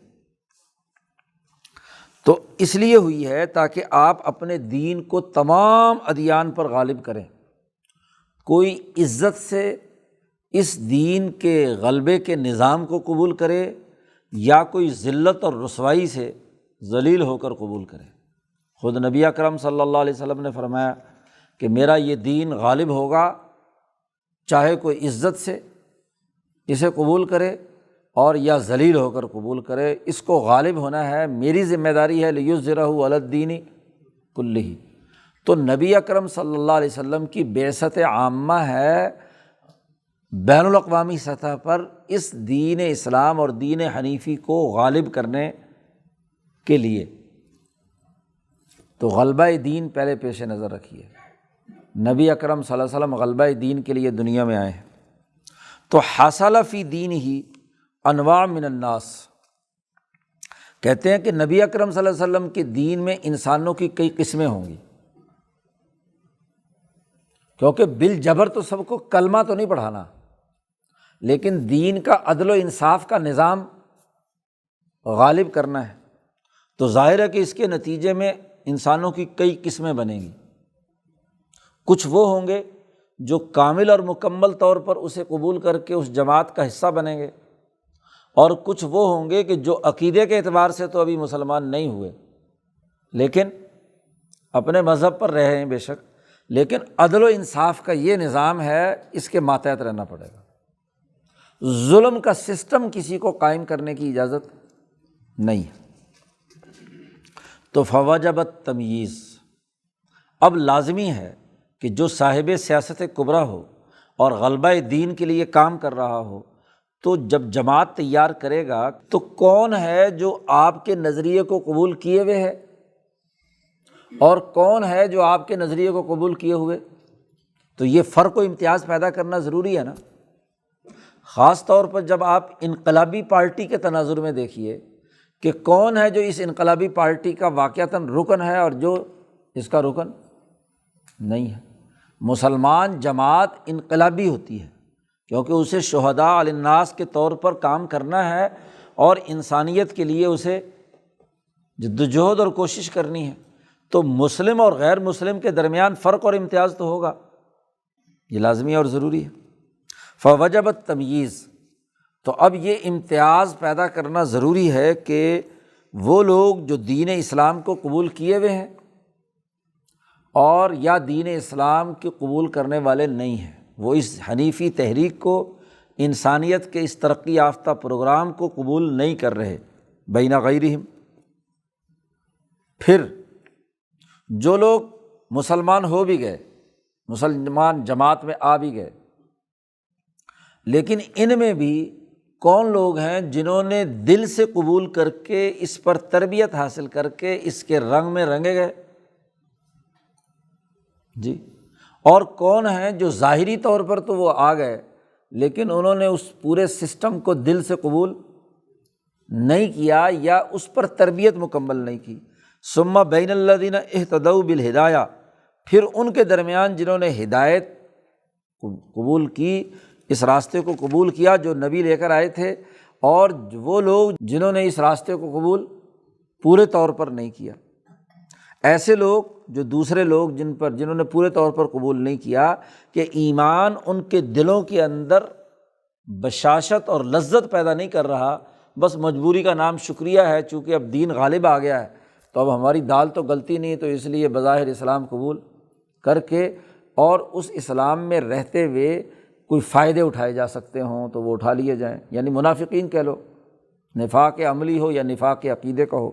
تو اس لیے ہوئی ہے تاکہ آپ اپنے دین کو تمام ادیان پر غالب کریں۔ کوئی عزت سے اس دین کے غلبے کے نظام کو قبول کرے، یا کوئی ذلت اور رسوائی سے ذلیل ہو کر قبول کرے۔ خود نبی اکرم صلی اللہ علیہ وسلم نے فرمایا کہ میرا یہ دین غالب ہوگا، چاہے کوئی عزت سے اسے قبول کرے اور یا ذلیل ہو کر قبول کرے، اس کو غالب ہونا ہے، میری ذمہ داری ہے، لیظہرہ علی الدین کلہ۔ تو نبی اکرم صلی اللہ علیہ وسلم کی بعثت عامہ ہے بین الاقوامی سطح پر اس دین اسلام اور دین حنیفی کو غالب کرنے کے لیے۔ تو غلبہ دین پہلے پیش نظر رکھیے، نبی اکرم صلی اللہ علیہ وسلم غلبہ دین کے لیے دنیا میں آئے ہیں۔ تو حاصل فی دین ہی انواع من الناس، کہتے ہیں کہ نبی اکرم صلی اللہ علیہ وسلم کے دین میں انسانوں کی کئی قسمیں ہوں گی، کیونکہ بالجبر تو سب کو کلمہ تو نہیں پڑھانا، لیکن دین کا عدل و انصاف کا نظام غالب کرنا ہے، تو ظاہر ہے کہ اس کے نتیجے میں انسانوں کی کئی قسمیں بنیں گی۔ کچھ وہ ہوں گے جو کامل اور مکمل طور پر اسے قبول کر کے اس جماعت کا حصہ بنیں گے، اور کچھ وہ ہوں گے کہ جو عقیدے کے اعتبار سے تو ابھی مسلمان نہیں ہوئے لیکن اپنے مذہب پر رہے ہیں بے شک، لیکن عدل و انصاف کا یہ نظام ہے، اس کے ماتحت رہنا پڑے گا۔ ظلم کا سسٹم کسی کو قائم کرنے کی اجازت نہیں ہے۔ تو فوجبت تمییز، اب لازمی ہے کہ جو صاحب سیاست کبریٰ ہو اور غلبہ دین کے لیے کام کر رہا ہو، تو جب جماعت تیار کرے گا تو کون ہے جو آپ کے نظریے کو قبول کیے ہوئے ہے اور کون ہے جو آپ کے نظریے کو قبول کیے ہوئے، تو یہ فرق و امتیاز پیدا کرنا ضروری ہے نا۔ خاص طور پر جب آپ انقلابی پارٹی کے تناظر میں دیکھیے کہ کون ہے جو اس انقلابی پارٹی کا واقعتاً رکن ہے اور جو اس کا رکن نہیں ہے۔ مسلمان جماعت انقلابی ہوتی ہے کیونکہ اسے شہداء علی الناس کے طور پر کام کرنا ہے اور انسانیت کے لیے اسے جدوجہد اور کوشش کرنی ہے، تو مسلم اور غیر مسلم کے درمیان فرق اور امتیاز تو ہوگا، یہ لازمی اور ضروری ہے۔ فوجبت تمییز، تو اب یہ امتیاز پیدا کرنا ضروری ہے کہ وہ لوگ جو دین اسلام کو قبول کیے ہوئے ہیں اور یا دین اسلام کے قبول کرنے والے نہیں ہیں، وہ اس حنیفی تحریک کو، انسانیت کے اس ترقی یافتہ پروگرام کو قبول نہیں کر رہے، بین غیرہم۔ پھر جو لوگ مسلمان ہو بھی گئے، مسلمان جماعت میں آ بھی گئے، لیکن ان میں بھی کون لوگ ہیں جنہوں نے دل سے قبول کر کے اس پر تربیت حاصل کر کے اس کے رنگ میں رنگے گئے جی، اور کون ہیں جو ظاہری طور پر تو وہ آ گئے لیکن انہوں نے اس پورے سسٹم کو دل سے قبول نہیں کیا یا اس پر تربیت مکمل نہیں کی۔ ثم بین الذین اہتدوا بالہدایہ، پھر ان کے درمیان جنہوں نے ہدایت قبول کی، اس راستے کو قبول کیا جو نبی لے کر آئے تھے، اور وہ لوگ جنہوں نے اس راستے کو قبول پورے طور پر نہیں کیا۔ ایسے لوگ جو دوسرے لوگ جنہوں نے پورے طور پر قبول نہیں کیا، کہ ایمان ان کے دلوں کے اندر بشاشت اور لذت پیدا نہیں کر رہا، بس مجبوری کا نام شکریہ ہے، چونکہ اب دین غالب آ گیا ہے تو اب ہماری دال تو گلتی نہیں، تو اس لیے بظاہر اسلام قبول کر کے اور اس اسلام میں رہتے ہوئے کوئی فائدے اٹھائے جا سکتے ہوں تو وہ اٹھا لیے جائیں، یعنی منافقین کہہ لو، نفاق عملی ہو یا نفاق عقیدے کا ہو۔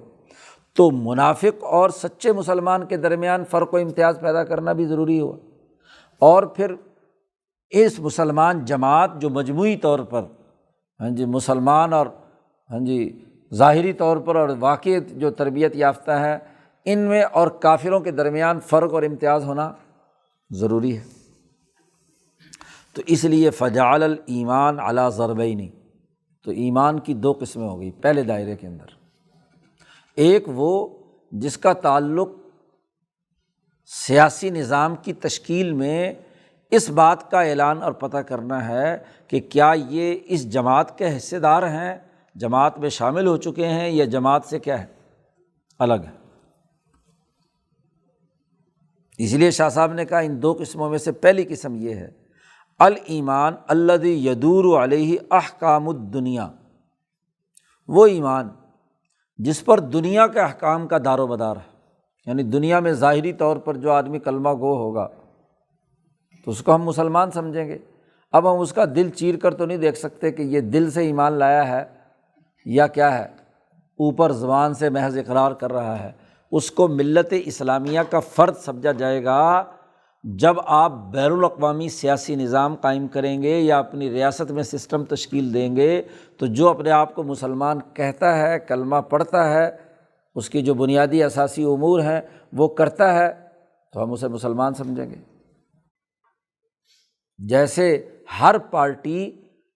تو منافق اور سچے مسلمان کے درمیان فرق و امتیاز پیدا کرنا بھی ضروری ہوا، اور پھر اس مسلمان جماعت جو مجموعی طور پر مسلمان اور ظاہری طور پر اور واقعی جو تربیت یافتہ ہے، ان میں اور کافروں کے درمیان فرق اور امتیاز ہونا ضروری ہے۔ تو اس لیے فجعل الایمان علی ضربین، تو ایمان کی دو قسمیں ہو گئی پہلے دائرے کے اندر۔ ایک وہ جس کا تعلق سیاسی نظام کی تشکیل میں اس بات کا اعلان اور پتہ کرنا ہے کہ کیا یہ اس جماعت کے حصے دار ہیں، جماعت میں شامل ہو چکے ہیں، یا جماعت سے کیا ہے الگ ہے۔ اس لیے شاہ صاحب نے کہا ان دو قسموں میں سے پہلی قسم یہ ہے الایمان الذی یدور علیہ احکام الدنیا، وہ ایمان جس پر دنیا کے احکام کا دار و مدار ہے، یعنی دنیا میں ظاہری طور پر جو آدمی کلمہ گو ہوگا تو اس کو ہم مسلمان سمجھیں گے۔ اب ہم اس کا دل چیر کر تو نہیں دیکھ سکتے کہ یہ دل سے ایمان لایا ہے یا کیا ہے، اوپر زبان سے محض اقرار کر رہا ہے۔ اس کو ملت اسلامیہ کا فرد سمجھا جائے گا جب آپ بین الاقوامی سیاسی نظام قائم کریں گے یا اپنی ریاست میں سسٹم تشکیل دیں گے، تو جو اپنے آپ کو مسلمان کہتا ہے، کلمہ پڑھتا ہے، اس کی جو بنیادی اساسی امور ہیں وہ کرتا ہے، تو ہم اسے مسلمان سمجھیں گے۔ جیسے ہر پارٹی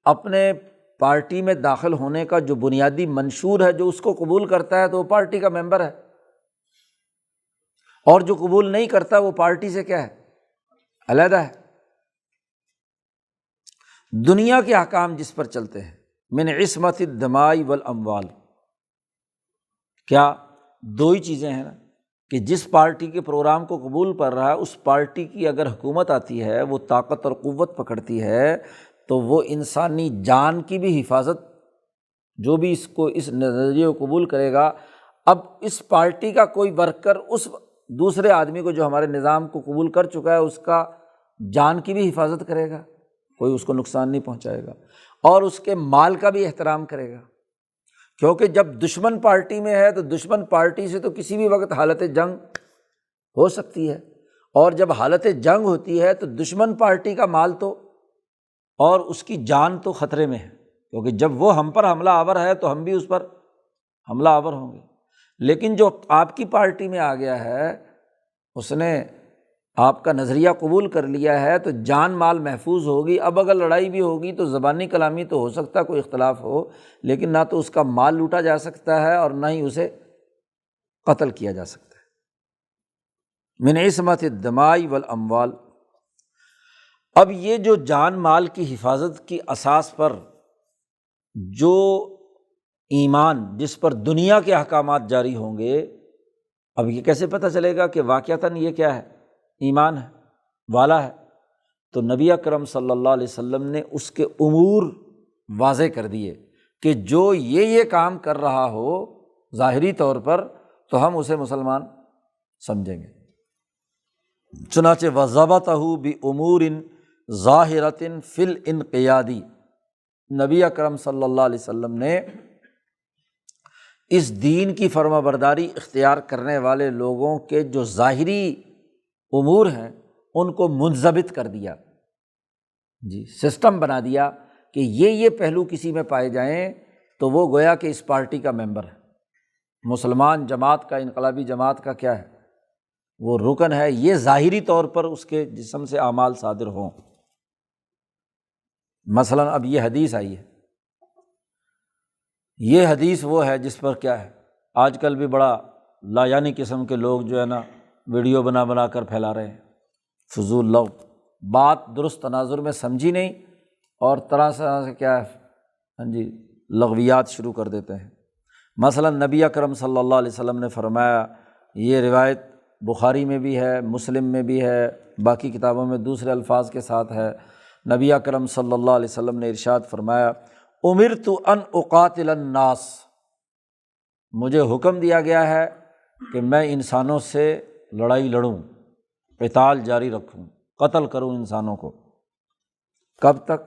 اپنے پارٹی میں داخل ہونے کا جو بنیادی منشور ہے، جو اس کو قبول کرتا ہے تو وہ پارٹی کا ممبر ہے، اور جو قبول نہیں کرتا وہ پارٹی سے کیا ہے، علیحدہ ہے۔ دنیا کے احکام جس پر چلتے ہیں، من عصمت الدماء والاموال، کیا دو ہی چیزیں ہیں نا، کہ جس پارٹی کے پروگرام کو قبول کر رہا ہے، اس پارٹی کی اگر حکومت آتی ہے، وہ طاقت اور قوت پکڑتی ہے، تو وہ انسانی جان کی بھی حفاظت، جو بھی اس نظریے کو قبول کرے گا، اب اس پارٹی کا کوئی ورکر اس دوسرے آدمی کو جو ہمارے نظام کو قبول کر چکا ہے، اس کا جان کی بھی حفاظت کرے گا، کوئی اس کو نقصان نہیں پہنچائے گا، اور اس کے مال کا بھی احترام کرے گا، کیونکہ جب دشمن پارٹی میں ہے تو دشمن پارٹی سے تو کسی بھی وقت حالت جنگ ہو سکتی ہے، اور جب حالت جنگ ہوتی ہے تو دشمن پارٹی کا مال تو اور اس کی جان تو خطرے میں ہے، کیونکہ جب وہ ہم پر حملہ آور ہے تو ہم بھی اس پر حملہ آور ہوں گے۔ لیکن جو آپ کی پارٹی میں آ گیا ہے، اس نے آپ کا نظریہ قبول کر لیا ہے، تو جان مال محفوظ ہوگی۔ اب اگر لڑائی بھی ہوگی تو زبانی کلامی تو ہو سکتا ہے، کوئی اختلاف ہو، لیکن نہ تو اس کا مال لوٹا جا سکتا ہے اور نہ ہی اسے قتل کیا جا سکتا ہے۔ من عصمت الدماء والاموال، اب یہ جو جان مال کی حفاظت کی اساس پر جو ایمان، جس پر دنیا کے احکامات جاری ہوں گے، اب یہ کیسے پتہ چلے گا کہ واقعتاً یہ کیا ہے، ایمان ہے، والا ہے؟ تو نبی اکرم صلی اللہ علیہ وسلم نے اس کے امور واضح کر دیے کہ جو یہ کام کر رہا ہو ظاہری طور پر، تو ہم اسے مسلمان سمجھیں گے۔ چنانچہ وَضَبَطَهُ بِأُمُورٍ ظَاهِرَةٍ فِي الْإِنْقِيَادِ، نبی اکرم صلی اللہ علیہ وسلم نے اس دین کی فرما برداری اختیار کرنے والے لوگوں کے جو ظاہری امور ہیں ان کو منضبط کر دیا، جی سسٹم بنا دیا کہ یہ پہلو کسی میں پائے جائیں تو وہ گویا کہ اس پارٹی کا ممبر ہے، مسلمان جماعت کا، انقلابی جماعت کا کیا ہے، وہ رکن ہے، یہ ظاہری طور پر اس کے جسم سے اعمال صادر ہوں۔ مثلاً اب یہ حدیث آئی ہے، یہ حدیث وہ ہے جس پر کیا ہے، آج کل بھی بڑا لا یعنی قسم کے لوگ جو ہے نا ویڈیو بنا بنا کر پھیلا رہے ہیں، فضول لو، بات درست تناظر میں سمجھی نہیں اور طرح سے کیا ہے، ہاں جی لغویات شروع کر دیتے ہیں۔ مثلاً نبی اکرم صلی اللہ علیہ وسلم نے فرمایا، یہ روایت بخاری میں بھی ہے، مسلم میں بھی ہے، باقی کتابوں میں دوسرے الفاظ کے ساتھ ہے۔ نبی اکرم صلی اللہ علیہ وسلم نے ارشاد فرمایا، امرت ان اقاتل الناس، مجھے حکم دیا گیا ہے کہ میں انسانوں سے لڑائی لڑوں، قتال جاری رکھوں، قتل کروں انسانوں کو۔ کب تک؟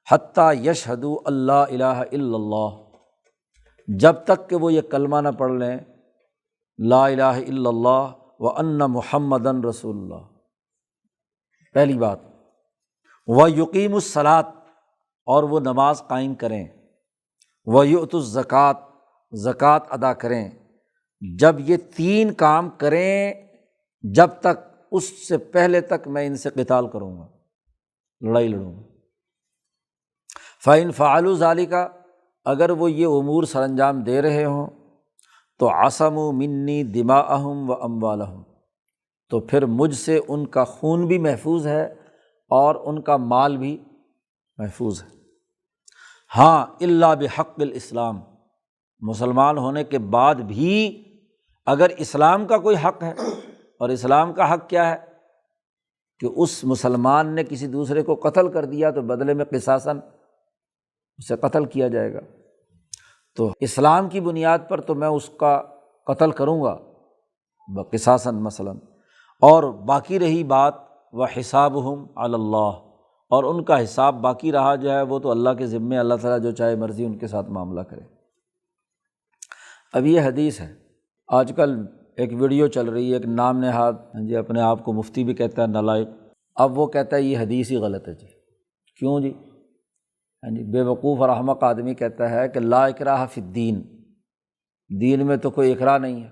حتیٰ یشہدوا اللہ الہ الا اللہ، جب تک کہ وہ یہ کلمہ نہ پڑھ لیں، لا الہ الا اللہ وان محمدً رسول اللہ، پہلی بات۔ ویقیموا الصلاۃ، اور وہ نماز قائم کریں، ویؤتوا الزکوٰۃ، زکوٰۃ ادا کریں۔ جب یہ تین کام کریں، جب تک، اس سے پہلے تک میں ان سے قتال کروں گا، لڑائی لڑوں گا۔ فَإِنْ فَعَلُوا ذَلِكَ، اگر وہ یہ امور سر انجام دے رہے ہوں تو عَصَمُوا مِنِّي دِمَاءَهُمْ وَأَمْوَالَهُمْ، تو پھر مجھ سے ان کا خون بھی محفوظ ہے اور ان کا مال بھی محفوظ ہے۔ ہاں الا بحق الاسلام، مسلمان ہونے کے بعد بھی اگر اسلام کا کوئی حق ہے، اور اسلام کا حق کیا ہے کہ اس مسلمان نے کسی دوسرے کو قتل کر دیا تو بدلے میں قصاصاً اسے قتل کیا جائے گا، تو اسلام کی بنیاد پر تو میں اس کا قتل کروں گا قصاصاً مثلاً۔ اور باقی رہی بات وحسابہم علی اللہ، اور ان کا حساب باقی رہا جو ہے وہ تو اللہ کے ذمے، اللہ تعالیٰ جو چاہے مرضی ان کے ساتھ معاملہ کرے۔ اب یہ حدیث ہے، آج کل ایک ویڈیو چل رہی ہے، ایک نام نہاد جی اپنے آپ کو مفتی بھی کہتا ہے، نالائق، اب وہ کہتا ہے یہ حدیث ہی غلط ہے جی۔ کیوں جی؟ ہاں جی بے وقوف اور احمق آدمی کہتا ہے کہ لا اکراہ فی الدین، دین میں تو کوئی اکراہ نہیں ہے،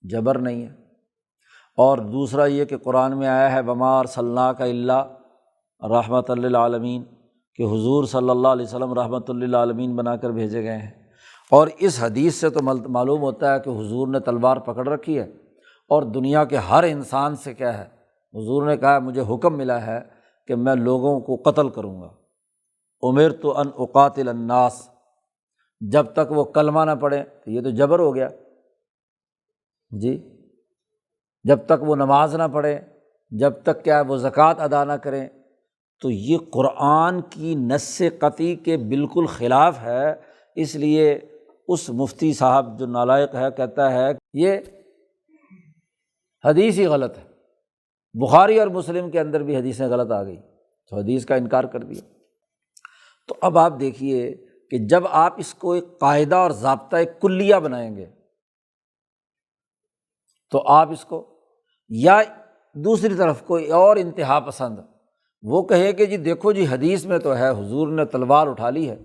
جبر نہیں ہے۔ اور دوسرا یہ کہ قرآن میں آیا ہے وما ارسلناک الا رحمۃ للعالمین، کہ حضور صلی اللہ علیہ وسلم رحمۃ للعالمین بنا کر بھیجے گئے ہیں، اور اس حدیث سے تو معلوم ہوتا ہے کہ حضور نے تلوار پکڑ رکھی ہے اور دنیا کے ہر انسان سے کیا ہے، حضور نے کہا مجھے حکم ملا ہے کہ میں لوگوں کو قتل کروں گا، امرت ان اقاتل الناس، جب تک وہ کلمہ نہ پڑھیں، یہ تو جبر ہو گیا جی، جب تک وہ نماز نہ پڑھیں، جب تک کیا وہ زکوٰۃ ادا نہ کریں، تو یہ قرآن کی نص قطعی کے بالکل خلاف ہے۔ اس لیے اس مفتی صاحب جو نالائق ہے کہتا ہے یہ حدیث ہی غلط ہے، بخاری اور مسلم کے اندر بھی حدیثیں غلط آ گئی، تو حدیث کا انکار کر دیا۔ تو اب آپ دیکھیے کہ جب آپ اس کو ایک قاعدہ اور ضابطہ کلیہ بنائیں گے تو آپ اس کو، یا دوسری طرف کوئی اور انتہا پسند وہ کہے کہ جی دیکھو جی حدیث میں تو ہے حضور نے تلوار اٹھا لی ہے،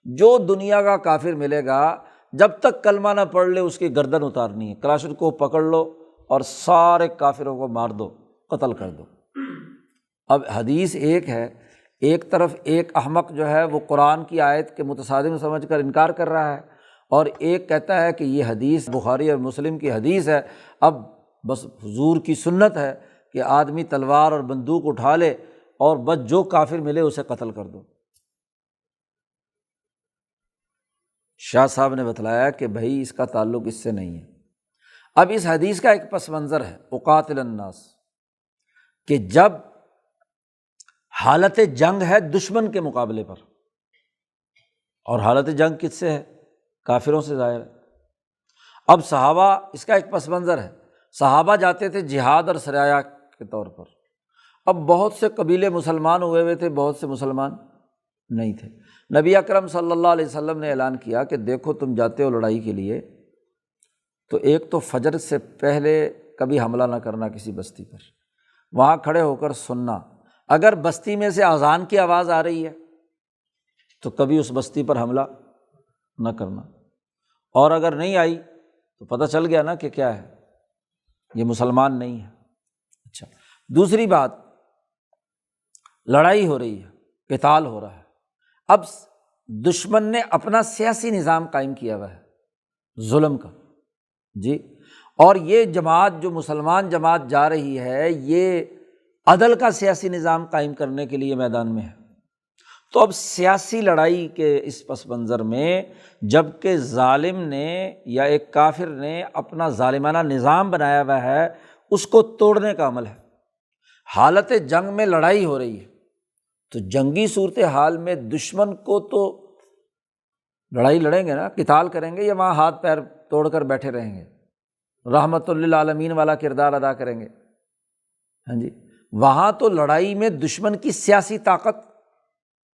جو دنیا کا کافر ملے گا جب تک کلمہ نہ پڑھ لے اس کی گردن اتارنی ہے، کلاشن کو پکڑ لو اور سارے کافروں کو مار دو، قتل کر دو۔ اب حدیث ایک ہے، ایک طرف ایک احمق جو ہے وہ قرآن کی آیت کے متصادم سمجھ کر انکار کر رہا ہے، اور ایک کہتا ہے کہ یہ حدیث بخاری اور مسلم کی حدیث ہے، اب بس حضور کی سنت ہے کہ آدمی تلوار اور بندوق اٹھا لے اور بس جو کافر ملے اسے قتل کر دو۔ شاہ صاحب نے بتلایا کہ بھائی اس کا تعلق اس سے نہیں ہے۔ اب اس حدیث کا ایک پس منظر ہے اقاتل الناس، کہ جب حالت جنگ ہے دشمن کے مقابلے پر، اور حالت جنگ کس سے ہے؟ کافروں سے ظاہر ہے۔ اب صحابہ، اس کا ایک پس منظر ہے، صحابہ جاتے تھے جہاد اور سرایہ کے طور پر، اب بہت سے قبیلے مسلمان ہوئے تھے، بہت سے مسلمان نہیں تھے۔ نبی اکرم صلی اللہ علیہ وسلم نے اعلان کیا کہ دیکھو تم جاتے ہو لڑائی کے لیے تو ایک تو فجر سے پہلے کبھی حملہ نہ کرنا کسی بستی پر، وہاں کھڑے ہو کر سننا، اگر بستی میں سے اذان کی آواز آ رہی ہے تو کبھی اس بستی پر حملہ نہ کرنا، اور اگر نہیں آئی تو پتہ چل گیا نا کہ کیا ہے، یہ مسلمان نہیں ہے۔ اچھا، دوسری بات، لڑائی ہو رہی ہے، قتال ہو رہا ہے، اب دشمن نے اپنا سیاسی نظام قائم کیا ہوا ہے ظلم کا جی، اور یہ جماعت جو مسلمان جماعت جا رہی ہے یہ عدل کا سیاسی نظام قائم کرنے کے لیے میدان میں ہے۔ تو اب سیاسی لڑائی کے اس پس منظر میں جب کہ ظالم نے یا ایک کافر نے اپنا ظالمانہ نظام بنایا ہوا ہے، اس کو توڑنے کا عمل ہے۔ حالت جنگ میں لڑائی ہو رہی ہے تو جنگی صورتحال میں دشمن کو تو لڑائی لڑیں گے نا، قتال کریں گے، یا وہاں ہاتھ پیر توڑ کر بیٹھے رہیں گے، رحمت للعالمین والا کردار ادا کریں گے؟ ہاں جی، وہاں تو لڑائی میں دشمن کی سیاسی طاقت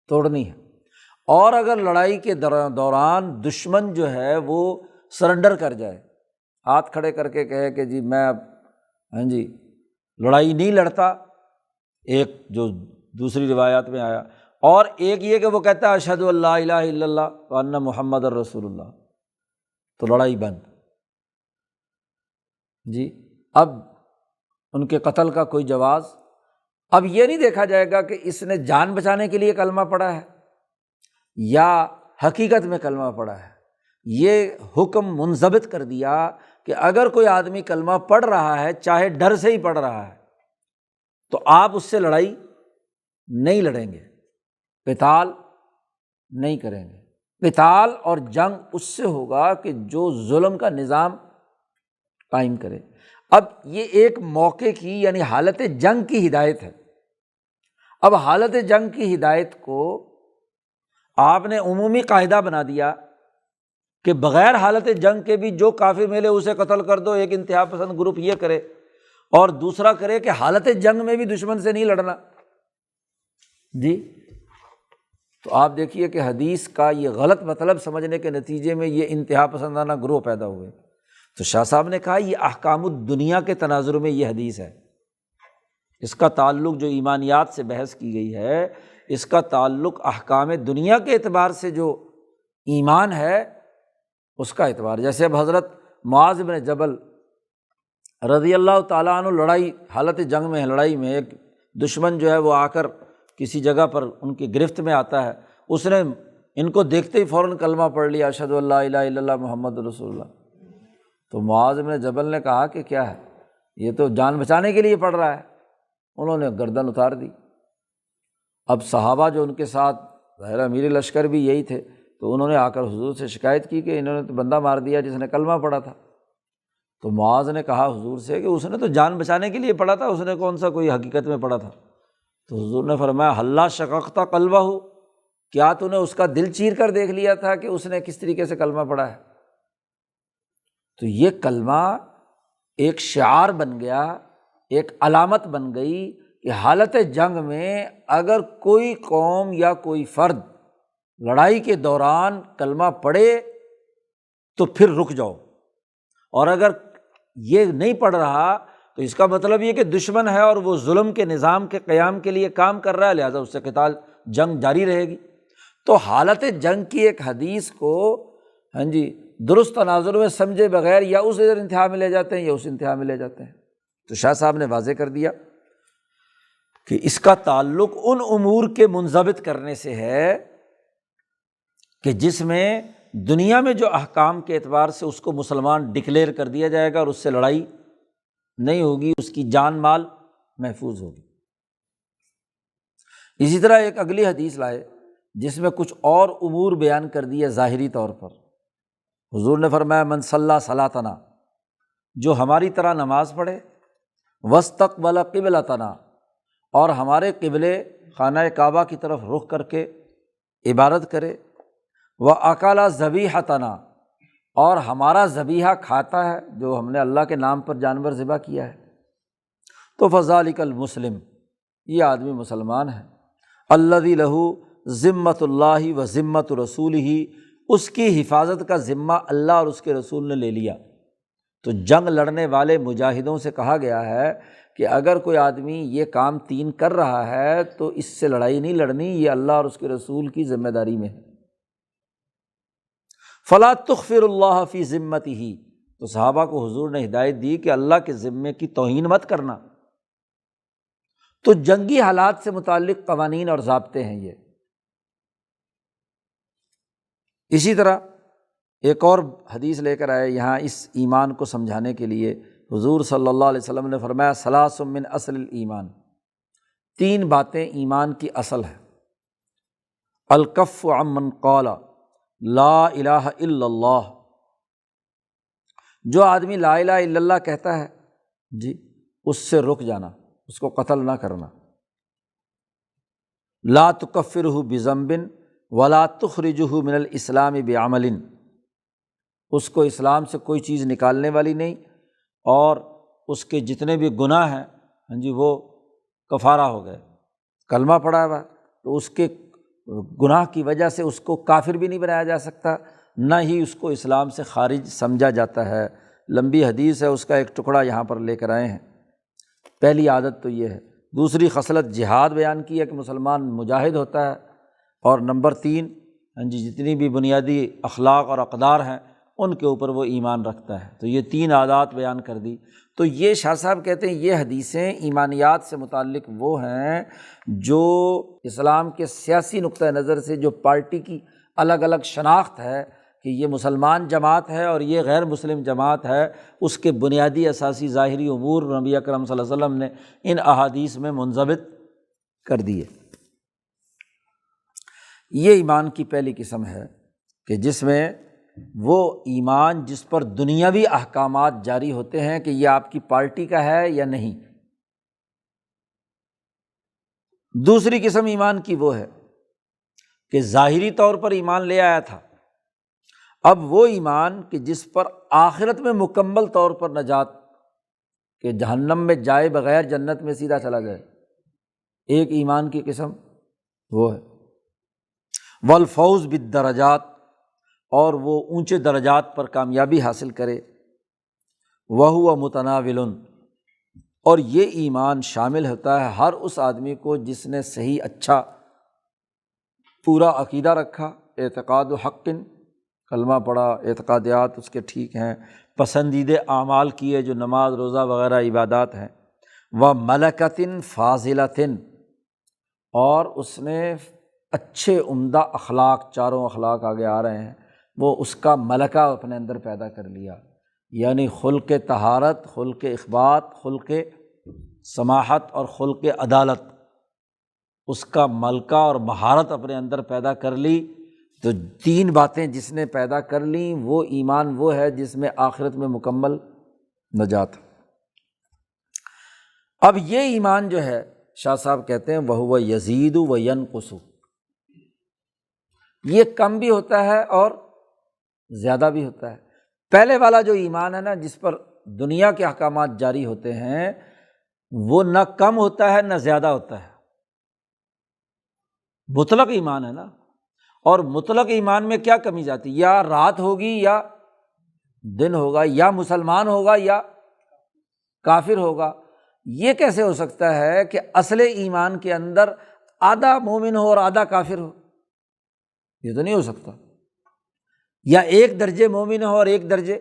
توڑنی ہے، اور اگر لڑائی کے دوران دشمن جو ہے وہ سرنڈر کر جائے، ہاتھ کھڑے کر کے کہے کہ جی میں اب ہاں جی لڑائی نہیں لڑتا، ایک جو دوسری روایات میں آیا، اور ایک یہ کہ وہ کہتا ہے اشہد ان لا الہ الا اللہ وان محمد الرسول اللہ، تو لڑائی بند جی۔ اب ان کے قتل کا کوئی جواز، اب یہ نہیں دیکھا جائے گا کہ اس نے جان بچانے کے لیے کلمہ پڑھا ہے یا حقیقت میں کلمہ پڑھا ہے، یہ حکم منضبط کر دیا کہ اگر کوئی آدمی کلمہ پڑھ رہا ہے چاہے ڈر سے ہی پڑھ رہا ہے تو آپ اس سے لڑائی نہیں لڑیں گے، قتال نہیں کریں گے۔ قتال اور جنگ اس سے ہوگا کہ جو ظلم کا نظام قائم کرے۔ اب یہ ایک موقع کی یعنی حالت جنگ کی ہدایت ہے۔ اب حالت جنگ کی ہدایت کو آپ نے عمومی قاعدہ بنا دیا کہ بغیر حالت جنگ کے بھی جو کافر ملے اسے قتل کر دو، ایک انتہا پسند گروپ یہ کرے، اور دوسرا کرے کہ حالت جنگ میں بھی دشمن سے نہیں لڑنا جی۔ تو آپ دیکھیے کہ حدیث کا یہ غلط مطلب سمجھنے کے نتیجے میں یہ انتہا پسندانہ گروہ پیدا ہوئے۔ تو شاہ صاحب نے کہا یہ احکام الدنیا کے تناظر میں یہ حدیث ہے، اس کا تعلق جو ایمانیات سے بحث کی گئی ہے، اس کا تعلق احکام دنیا کے اعتبار سے جو ایمان ہے اس کا اعتبار، جیسے اب حضرت معاذ بن جبل رضی اللہ تعالیٰ عنہ لڑائی حالت جنگ میں ہے، لڑائی میں ایک دشمن جو ہے وہ آ کر کسی جگہ پر ان کی گرفت میں آتا ہے، اس نے ان کو دیکھتے ہی فوراً کلمہ پڑھ لیا، اشہد ان لا الہ الا اللہ محمد رسول اللہ۔ تو معاذ بن جبل نے کہا کہ کیا ہے، یہ تو جان بچانے کے لیے پڑھ رہا ہے۔ انہوں نے گردن اتار دی۔ اب صحابہ جو ان کے ساتھ، ظاہر امیر لشکر بھی یہی تھے، تو انہوں نے آ کر حضور سے شکایت کی کہ انہوں نے تو بندہ مار دیا جس نے کلمہ پڑھا تھا۔ تو معاذ نے کہا حضور سے کہ اس نے تو جان بچانے کے لیے پڑھا تھا، اس نے کون سا کوئی حقیقت میں پڑھا تھا؟ تو حضور نے فرمایا حلا شققت قلبہ، کیا تو نے اس کا دل چیر کر دیکھ لیا تھا کہ اس نے کس طریقے سے کلمہ پڑھا ہے؟ تو یہ کلمہ ایک شعار بن گیا، ایک علامت بن گئی کہ حالت جنگ میں اگر کوئی قوم یا کوئی فرد لڑائی کے دوران کلمہ پڑھے تو پھر رک جاؤ، اور اگر یہ نہیں پڑھ رہا تو اس کا مطلب یہ کہ دشمن ہے اور وہ ظلم کے نظام کے قیام کے لیے کام کر رہا ہے، لہٰذا اس سے قتال جنگ جاری رہے گی۔ تو حالت جنگ کی ایک حدیث کو درست تناظر میں سمجھے بغیر یا اس انتہا میں لے جاتے ہیں یا اس انتہا میں لے جاتے ہیں۔ تو شاہ صاحب نے واضح کر دیا کہ اس کا تعلق ان امور کے منضبط کرنے سے ہے کہ جس میں دنیا میں جو احکام کے اعتبار سے اس کو مسلمان ڈکلیئر کر دیا جائے گا اور اس سے لڑائی نہیں ہوگی، اس کی جان مال محفوظ ہوگی۔ اسی طرح ایک اگلی حدیث لائے جس میں کچھ اور امور بیان کر دیے ظاہری طور پر۔ حضور نے فرمایا من صلی صلاتنا، جو ہماری طرح نماز پڑھے، واستقبل قبلتنا، اور ہمارے قبلے خانہ کعبہ کی طرف رخ کر کے عبادت کرے، وَأَكَلَ ذَبِيحَتَنَا، اور ہمارا ذبیحہ کھاتا ہے جو ہم نے اللہ کے نام پر جانور ذبح کیا ہے، تو فَذَلِكَ الْمُسْلِمُ، یہ آدمی مسلمان ہے، الَّذِي لَهُ ذمۃ اللہ و ذمۃ رسولہ، اس کی حفاظت کا ذمہ اللہ اور اس کے رسول نے لے لیا۔ تو جنگ لڑنے والے مجاہدوں سے کہا گیا ہے کہ اگر کوئی آدمی یہ کام 3 کر رہا ہے تو اس سے لڑائی نہیں لڑنی، یہ اللہ اور اس کے رسول کی ذمہ داری میں ہے۔ فلا تخفر اللہ فی ذمتہ، تو صحابہ کو حضور نے ہدایت دی کہ اللہ کے ذمے کی توہین مت کرنا۔ تو جنگی حالات سے متعلق قوانین اور ضابطے ہیں یہ۔ اسی طرح ایک اور حدیث لے کر آئے یہاں اس ایمان کو سمجھانے کے لیے، حضور صلی اللہ علیہ وسلم نے فرمایا ثلاث من اصل الایمان، 3 باتیں ایمان کی اصل ہے۔ الکف عمن قال لا الہ الا اللہ، جو آدمی لا الہ الا اللہ کہتا ہے اس سے رک جانا، اس کو قتل نہ کرنا۔ لا تکفرہ بذنب ولا تخرجہ من الاسلام بعمل، اس کو اسلام سے کوئی چیز نکالنے والی نہیں، اور اس کے جتنے بھی گناہ ہیں وہ کفارہ ہو گئے۔ کلمہ پڑھا ہوا تو اس کے گناہ کی وجہ سے اس کو کافر بھی نہیں بنایا جا سکتا، نہ ہی اس کو اسلام سے خارج سمجھا جاتا ہے۔ لمبی حدیث ہے، اس کا ایک ٹکڑا یہاں پر لے کر آئے ہیں۔ پہلی عادت تو یہ ہے۔ دوسری خصلت جہاد بیان کی ہے کہ مسلمان مجاہد ہوتا ہے، اور نمبر 3 جتنی بھی بنیادی اخلاق اور اقدار ہیں ان کے اوپر وہ ایمان رکھتا ہے۔ تو یہ 3 عادات بیان کر دی۔ تو یہ شاہ صاحب کہتے ہیں یہ حدیثیں ایمانیات سے متعلق وہ ہیں جو اسلام کے سیاسی نقطہ نظر سے جو پارٹی کی الگ الگ شناخت ہے کہ یہ مسلمان جماعت ہے اور یہ غیر مسلم جماعت ہے، اس کے بنیادی اساسی ظاہری امور نبی اکرم صلی اللہ علیہ وسلم نے ان احادیث میں منضبط کر دیے۔ یہ ایمان کی پہلی قسم ہے کہ جس میں وہ ایمان جس پر دنیاوی احکامات جاری ہوتے ہیں کہ یہ آپ کی پارٹی کا ہے یا نہیں۔ دوسری قسم ایمان کی وہ ہے کہ ظاہری طور پر ایمان لے آیا تھا، اب وہ ایمان کہ جس پر آخرت میں مکمل طور پر نجات، کہ جہنم میں جائے بغیر جنت میں سیدھا چلا جائے، ایک ایمان کی قسم وہ ہے۔ والفوز بالدرجات، اور وہ اونچے درجات پر کامیابی حاصل کرے۔ وہو متناول، اور یہ ایمان شامل ہوتا ہے ہر اس آدمی کو جس نے صحیح اچھا پورا عقیدہ رکھا، اعتقاد و حق، کلمہ پڑھا، اعتقادات اس کے ٹھیک ہیں، پسندیدہ اعمال کیے جو نماز روزہ وغیرہ عبادات ہیں۔ وملکۃ فاضلۃ، اور اس نے اچھے عمدہ اخلاق، چاروں اخلاق آگے آ رہے ہیں، وہ اس کا ملکہ اپنے اندر پیدا کر لیا، یعنی خلق طہارت، خلق اخبات، خلق سماحت اور خلق عدالت، اس کا ملکہ اور مہارت اپنے اندر پیدا کر لی۔ تو تین باتیں جس نے پیدا کر لیں وہ ایمان وہ ہے جس میں آخرت میں مکمل نجات ہے۔ اب یہ ایمان جو ہے شاہ صاحب کہتے ہیں وَهُوَ يَزِيدُ وَيَنْقُصُ، یہ کم بھی ہوتا ہے اور زیادہ بھی ہوتا ہے۔ پہلے والا جو ایمان ہے نا، جس پر دنیا کے احکامات جاری ہوتے ہیں، وہ نہ کم ہوتا ہے نہ زیادہ ہوتا ہے، مطلق ایمان ہے نا۔ اور مطلق ایمان میں کیا کمی جاتی؟ یا رات ہوگی یا دن ہوگا، یا مسلمان ہوگا یا کافر ہوگا۔ یہ کیسے ہو سکتا ہے کہ اصل ایمان کے اندر آدھا مومن ہو اور آدھا کافر ہو؟ یہ تو نہیں ہو سکتا۔ یا ایک درجے مومن ہو اور ایک درجے،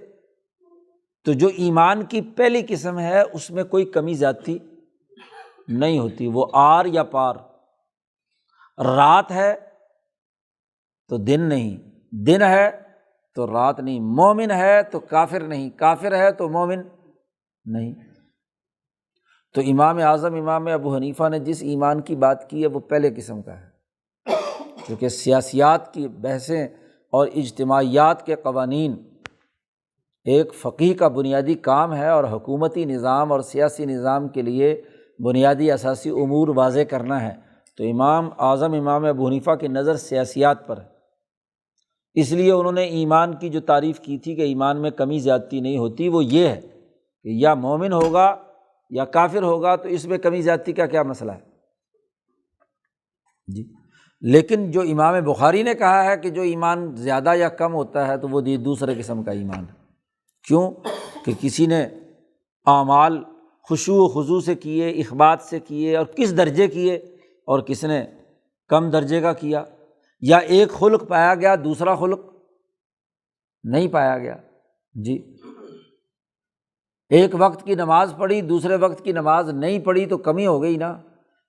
تو جو ایمان کی پہلی قسم ہے اس میں کوئی کمی زیادتی نہیں ہوتی، وہ آر یا پار، رات ہے تو دن نہیں، دن ہے تو رات نہیں، مومن ہے تو کافر نہیں، کافر ہے تو مومن نہیں۔ تو امام اعظم امام ابو حنیفہ نے جس ایمان کی بات کی ہے وہ پہلے قسم کا ہے، کیونکہ سیاسیات کی بحثیں اور اجتماعیات کے قوانین ایک فقیہ کا بنیادی کام ہے، اور حکومتی نظام اور سیاسی نظام کے لیے بنیادی اساسی امور واضح کرنا ہے۔ تو امام اعظم امام ابو حنیفہ کی نظر سیاسیات پر ہے، اس لیے انہوں نے ایمان کی جو تعریف کی تھی کہ ایمان میں کمی زیادتی نہیں ہوتی، وہ یہ ہے کہ یا مومن ہوگا یا کافر ہوگا، تو اس میں کمی زیادتی کا کیا مسئلہ ہے جی۔ لیکن جو امام بخاری نے کہا ہے کہ جو ایمان زیادہ یا کم ہوتا ہے تو وہ دوسرے قسم کا ایمان ہے۔ کیوں؟ کہ کسی نے اعمال خشوع و خضوع سے کیے، اخبات سے کیے، اور کس درجے کیے، اور کس نے کم درجے کا کیا، یا ایک خلق پایا گیا دوسرا خلق نہیں پایا گیا جی۔ ایک وقت کی نماز پڑھی دوسرے وقت کی نماز نہیں پڑھی تو کمی ہو گئی نا،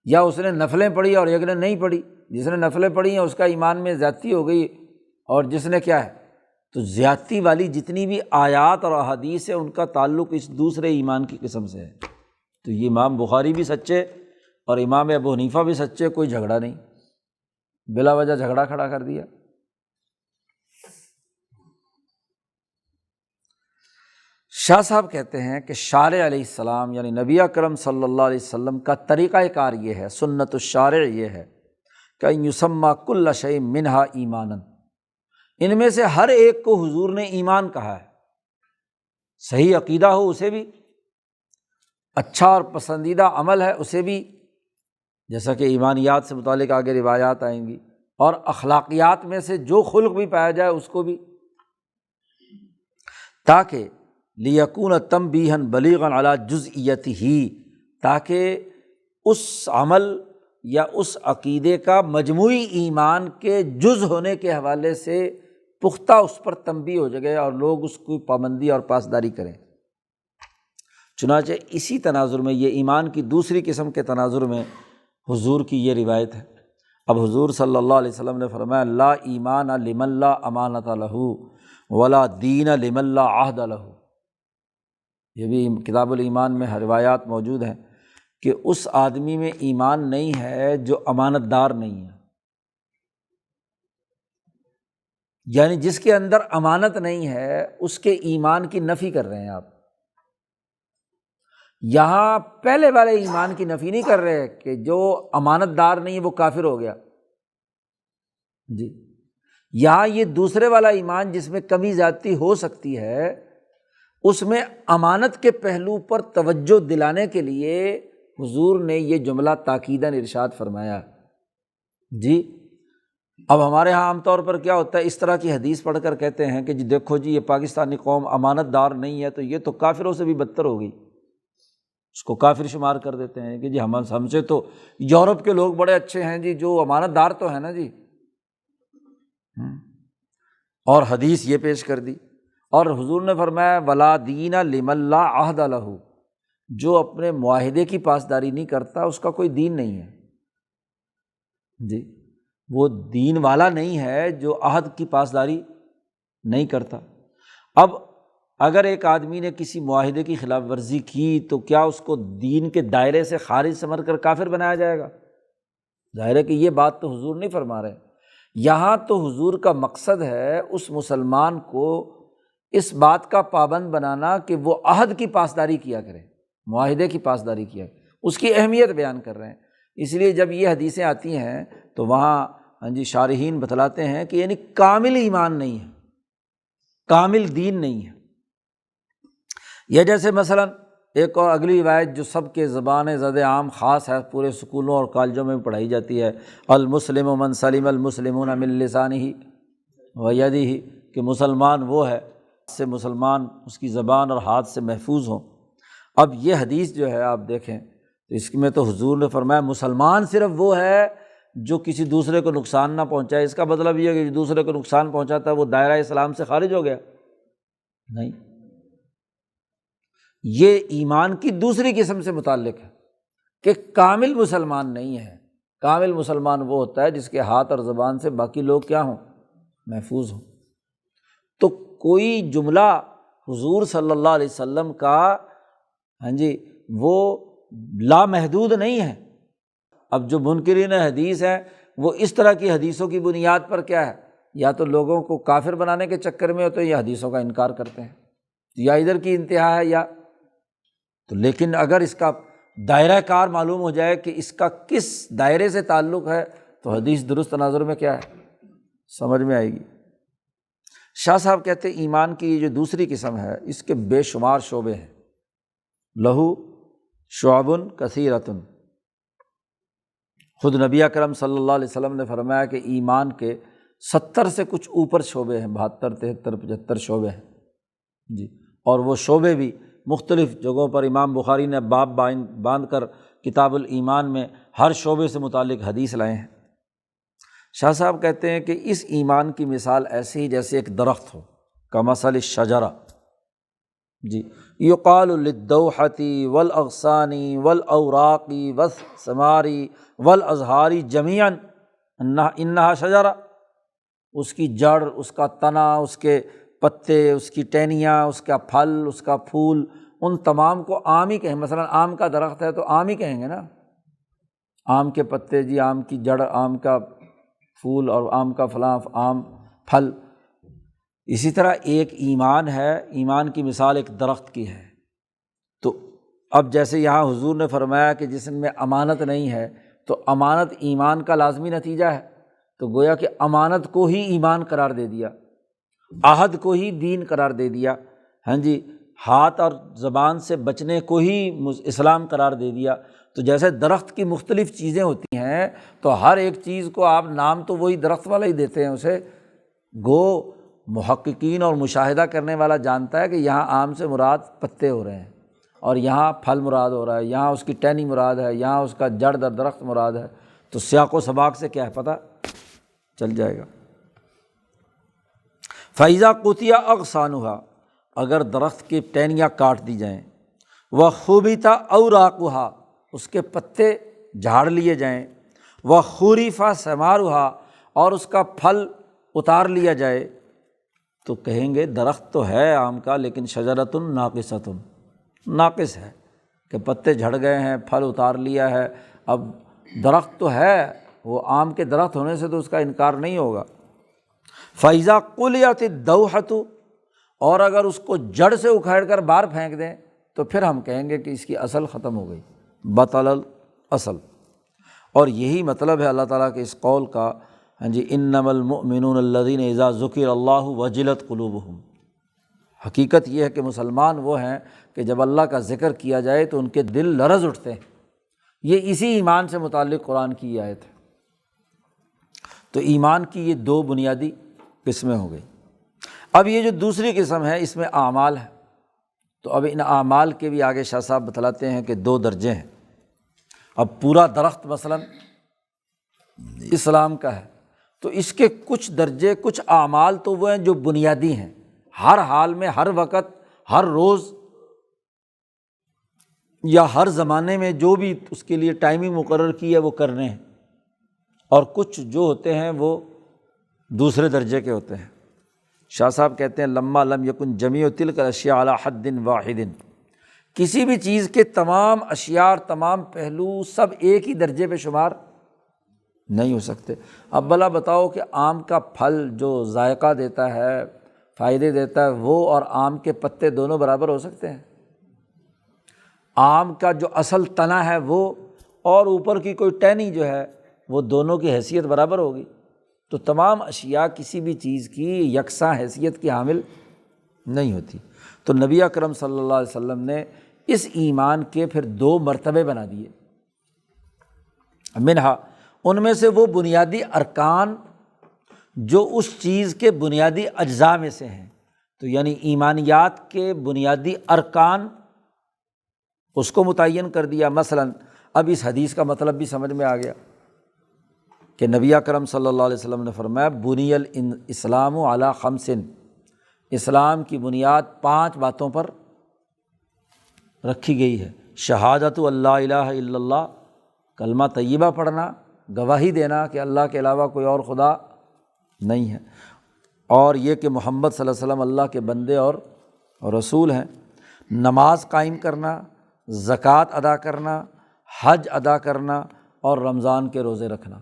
یا اس نے نفلیں پڑھی اور ایک نے نہیں پڑھی، جس نے نفلیں پڑھی ہیں اس کا ایمان میں زیادتی ہو گئی، اور جس نے کیا ہے، تو زیادتی والی جتنی بھی آیات اور احادیث ہیں ان کا تعلق اس دوسرے ایمان کی قسم سے ہے۔ تو یہ امام بخاری بھی سچے اور امام ابو حنیفہ بھی سچے، کوئی جھگڑا نہیں، بلا وجہ جھگڑا کھڑا کر دیا۔ شاہ صاحب کہتے ہیں کہ شارع علیہ السلام یعنی نبی اکرم صلی اللہ علیہ وسلم کا طریقہ کار یہ ہے، سنت الشارع یہ ہے کہ یسمى کل شیء منہا ایمانا، ان میں سے ہر ایک کو حضور نے ایمان کہا ہے، صحیح عقیدہ ہو اسے بھی، اچھا اور پسندیدہ عمل ہے اسے بھی، جیسا کہ ایمانیات سے متعلق آگے روایات آئیں گی، اور اخلاقیات میں سے جو خلق بھی پایا جائے اس کو بھی، تاکہ لیکون تنبیہا بلیغا علی جزئیتہ، تاکہ اس عمل یا اس عقیدے کا مجموعی ایمان کے جز ہونے کے حوالے سے پختہ اس پر تنبیہ ہو جائے اور لوگ اس کی پابندی اور پاسداری کریں۔ چنانچہ اسی تناظر میں یہ ایمان کی دوسری قسم کے تناظر میں حضور کی یہ روایت ہے۔ اب حضور صلی اللہ علیہ وسلم نے فرمایا لا ایمان لمن لا امانۃ لہ ولا دین لمن لا عہد لہ، یہ بھی کتاب الایمان میں روایات موجود ہیں کہ اس آدمی میں ایمان نہیں ہے جو امانت دار نہیں ہے، یعنی جس کے اندر امانت نہیں ہے اس کے ایمان کی نفی کر رہے ہیں آپ۔ یہاں پہلے والے ایمان کی نفی نہیں کر رہے کہ جو امانت دار نہیں ہے وہ کافر ہو گیا جی، یہاں یہ دوسرے والا ایمان جس میں کمی زیادتی ہو سکتی ہے، اس میں امانت کے پہلو پر توجہ دلانے کے لیے حضور نے یہ جملہ تاکیداً ارشاد فرمایا جی۔ اب ہمارے ہاں عام طور پر کیا ہوتا ہے، اس طرح کی حدیث پڑھ کر کہتے ہیں کہ جی دیکھو جی یہ پاکستانی قوم امانت دار نہیں ہے تو یہ تو کافروں سے بھی بدتر ہو گئی، اس کو کافر شمار کر دیتے ہیں کہ جی ہم سے تو یورپ کے لوگ بڑے اچھے ہیں جی، جو امانت دار تو ہے نا جی۔ اور حدیث یہ پیش کر دی، اور حضور نے فرمایا ولا دین لمن لا عہد لہ، جو اپنے معاہدے کی پاسداری نہیں کرتا اس کا کوئی دین نہیں ہے۔ جی وہ دین والا نہیں ہے جو عہد کی پاسداری نہیں کرتا۔ اب اگر ایک آدمی نے کسی معاہدے کی خلاف ورزی کی تو کیا اس کو دین کے دائرے سے خارج سمجھ کر کافر بنایا جائے گا؟ ظاہر ہے کہ یہ بات تو حضور نہیں فرما رہے۔ یہاں تو حضور کا مقصد ہے اس مسلمان کو اس بات کا پابند بنانا کہ وہ عہد کی پاسداری کیا کرے، معاہدے کی پاسداری کیا کرے، اس کی اہمیت بیان کر رہے ہیں۔ اس لیے جب یہ حدیثیں آتی ہیں تو وہاں شارحین بتلاتے ہیں کہ یعنی کامل ایمان نہیں ہے، کامل دین نہیں ہے۔ یہ جیسے مثلاً ایک اور اگلی روایت جو سب کے زبان زد عام خاص ہے، پورے اسکولوں اور کالجوں میں پڑھائی جاتی ہے، المسلم من سلم المسلمون من لسانہ و یدہ، کہ مسلمان وہ ہے سے مسلمان اس کی زبان اور ہاتھ سے محفوظ ہوں۔ اب یہ حدیث جو ہے آپ دیکھیں تو اس میں تو حضور نے فرمایا مسلمان صرف وہ ہے جو کسی دوسرے کو نقصان نہ پہنچائے۔ اس کا مطلب یہ ہے کہ جو دوسرے کو نقصان پہنچاتا ہے وہ دائرہ اسلام سے خارج ہو گیا؟ نہیں، یہ ایمان کی دوسری قسم سے متعلق ہے کہ کامل مسلمان نہیں ہے۔ کامل مسلمان وہ ہوتا ہے جس کے ہاتھ اور زبان سے باقی لوگ کیا ہوں؟ محفوظ ہوں۔ تو کوئی جملہ حضور صلی اللہ علیہ وسلم کا وہ لامحدود نہیں ہے۔ اب جو منکرین حدیث ہیں وہ اس طرح کی حدیثوں کی بنیاد پر کیا ہے، یا تو لوگوں کو کافر بنانے کے چکر میں ہوتے ہیں یا حدیثوں کا انکار کرتے ہیں، یا ادھر کی انتہا ہے یا تو۔ لیکن اگر اس کا دائرہ کار معلوم ہو جائے کہ اس کا کس دائرے سے تعلق ہے تو حدیث درست تناظر میں کیا ہے سمجھ میں آئے گی۔ شاہ صاحب کہتے ہیں ایمان کی یہ جو دوسری قسم ہے اس کے بے شمار شعبے ہیں، لہو شعب کثیرۃ۔ خود نبی اکرم صلی اللہ علیہ وسلم نے فرمایا کہ ایمان کے 70 سے کچھ اوپر شعبے ہیں، 72 73 75 شعبے ہیں جی۔ اور وہ شعبے بھی مختلف جگہوں پر امام بخاری نے باب باندھ کر کتاب الایمان میں ہر شعبے سے متعلق حدیث لائے ہیں۔ شاہ صاحب کہتے ہیں کہ اس ایمان کی مثال ایسی ہی جیسے ایک درخت ہو، کمثل الشجرہ جی، یقال للدوحۃ والاغصان والاوراق والثمار والازہار جمیعا انہا شجرہ۔ اس کی جڑ، اس کا تنا، اس کے پتے، اس کی ٹہنیاں، اس کا پھل، اس کا پھول، ان تمام کو آم ہی کہیں۔ مثلا آم کا درخت ہے تو آم ہی کہیں گے نا، آم کے پتے جی، آم کی جڑ، آم کا پھول اور آم کا فلاں آم پھل۔ اسی طرح ایک ایمان ہے، ایمان کی مثال ایک درخت کی ہے۔ تو اب جیسے یہاں حضور نے فرمایا کہ جس میں امانت نہیں ہے تو امانت ایمان کا لازمی نتیجہ ہے، تو گویا کہ امانت کو ہی ایمان قرار دے دیا، عہد کو ہی دین قرار دے دیا، ہاتھ اور زبان سے بچنے کو ہی اسلام قرار دے دیا۔ تو جیسے درخت کی مختلف چیزیں ہوتی ہیں تو ہر ایک چیز کو آپ نام تو وہی درخت والا ہی دیتے ہیں اسے، گو محققین اور مشاہدہ کرنے والا جانتا ہے کہ یہاں آم سے مراد پتے ہو رہے ہیں، اور یہاں پھل مراد ہو رہا ہے، یہاں اس کی ٹہنی مراد ہے، یہاں اس کا جڑ در درخت مراد ہے، تو سیاق و سباق سے کیا ہے پتہ چل جائے گا۔ فَإِذَا قُطِعَ أَغْصَانُهَا، اگر درخت کی ٹہنیاں کاٹ دی جائیں، وَخُبِتَ أَوْرَاقُهَا، اس کے پتے جھاڑ لیے جائیں، وَخُرِفَ ثَمَارُهَا، اور اس کا پھل اتار لیا جائے، تو کہیں گے درخت تو ہے آم کا لیکن شجرۃ ناقصۃ، ناقص ہے کہ پتے جھڑ گئے ہیں، پھل اتار لیا ہے، اب درخت تو ہے، وہ آم کے درخت ہونے سے تو اس کا انکار نہیں ہوگا۔ فَإِذَا قُلِيَتِ الدَّوْحَةُ، اور اگر اس کو جڑ سے اکھاڑ کر باہر پھینک دیں تو پھر ہم کہیں گے کہ اس کی اصل ختم ہو گئی، بطل الاصل۔ اور یہی مطلب ہے اللہ تعالیٰ کے اس قول کا، انما المؤمنون الذین اذا ذکر اللہ وجلت قلوبہم۔ حقیقت یہ ہے کہ مسلمان وہ ہیں کہ جب اللہ کا ذکر کیا جائے تو ان کے دل لرز اٹھتے ہیں۔ یہ اسی ایمان سے متعلق قرآن کی یہ آیت ہے۔ تو ایمان کی یہ دو بنیادی قسمیں ہو گئی۔ اب یہ جو دوسری قسم ہے اس میں اعمال ہے، تو اب ان اعمال کے بھی آگے شاہ صاحب بتلاتے ہیں کہ دو درجے ہیں۔ اب پورا درخت مثلاً اسلام کا ہے تو اس کے کچھ درجے، کچھ اعمال تو وہ ہیں جو بنیادی ہیں، ہر حال میں، ہر وقت، ہر روز یا ہر زمانے میں جو بھی اس کے لیے ٹائمنگ مقرر کی ہے وہ کرنے ہیں۔ اور کچھ جو ہوتے ہیں وہ دوسرے درجے کے ہوتے ہیں۔ شاہ صاحب کہتے ہیں لما لم یکن جمیع تلک الاشیاء علی حد واحد، کسی بھی چیز کے تمام اشیاء اور تمام پہلو سب ایک ہی درجے پہ شمار نہیں ہو سکتے۔ اب بھلا بتاؤ کہ آم کا پھل جو ذائقہ دیتا ہے، فائدے دیتا ہے، وہ اور آم کے پتے دونوں برابر ہو سکتے ہیں؟ آم کا جو اصل تنا ہے وہ اور اوپر کی کوئی ٹہنی جو ہے وہ دونوں کی حیثیت برابر ہوگی؟ تو تمام اشیاء کسی بھی چیز کی یکساں حیثیت کی حامل نہیں ہوتی۔ تو نبی اکرم صلی اللہ علیہ وسلم نے اس ایمان کے پھر 2 مرتبے بنا دیے۔ منہا، ان میں سے وہ بنیادی ارکان جو اس چیز کے بنیادی اجزاء میں سے ہیں، تو یعنی ایمانیات کے بنیادی ارکان اس کو متعین کر دیا۔ مثلاً اب اس حدیث کا مطلب بھی سمجھ میں آ گیا کہ نبی اکرم صلی اللہ علیہ وسلم نے فرمایا بنی الاسلام علی 5، اسلام کی بنیاد 5 باتوں پر رکھی گئی ہے۔ شہادت اللہ الہ الا اللہ، کلمہ طیبہ پڑھنا، گواہی دینا کہ اللہ کے علاوہ کوئی اور خدا نہیں ہے، اور یہ کہ محمد صلی اللہ علیہ وسلم اللہ کے بندے اور رسول ہیں۔ نماز قائم کرنا، زکوٰۃ ادا کرنا، حج ادا کرنا اور رمضان کے روزے رکھنا۔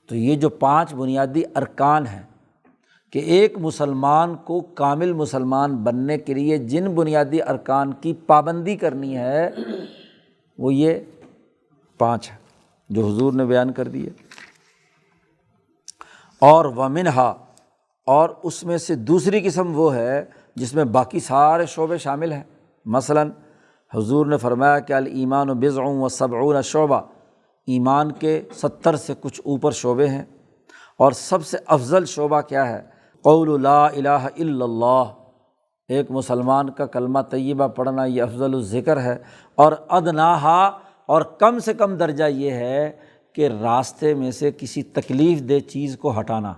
تو یہ جو 5 بنیادی ارکان ہیں کہ ایک مسلمان کو کامل مسلمان بننے کے لیے جن بنیادی ارکان کی پابندی کرنی ہے وہ یہ 5 ہیں جو حضور نے بیان کر دیے۔ اور ومنہا، اور اس میں سے دوسری قسم وہ ہے جس میں باقی سارے شعبے شامل ہیں۔ مثلاً حضور نے فرمایا کہ الایمان بضع و سبعون شعبہ، ایمان کے 70 سے کچھ اوپر شعبے ہیں، اور سب سے افضل شعبہ کیا ہے؟ قول لا الہ الا اللہ، ایک مسلمان کا کلمہ طیبہ پڑھنا یہ افضل الذکر ہے۔ اور ادناہا، اور کم سے کم درجہ یہ ہے کہ راستے میں سے کسی تکلیف دہ چیز کو ہٹانا۔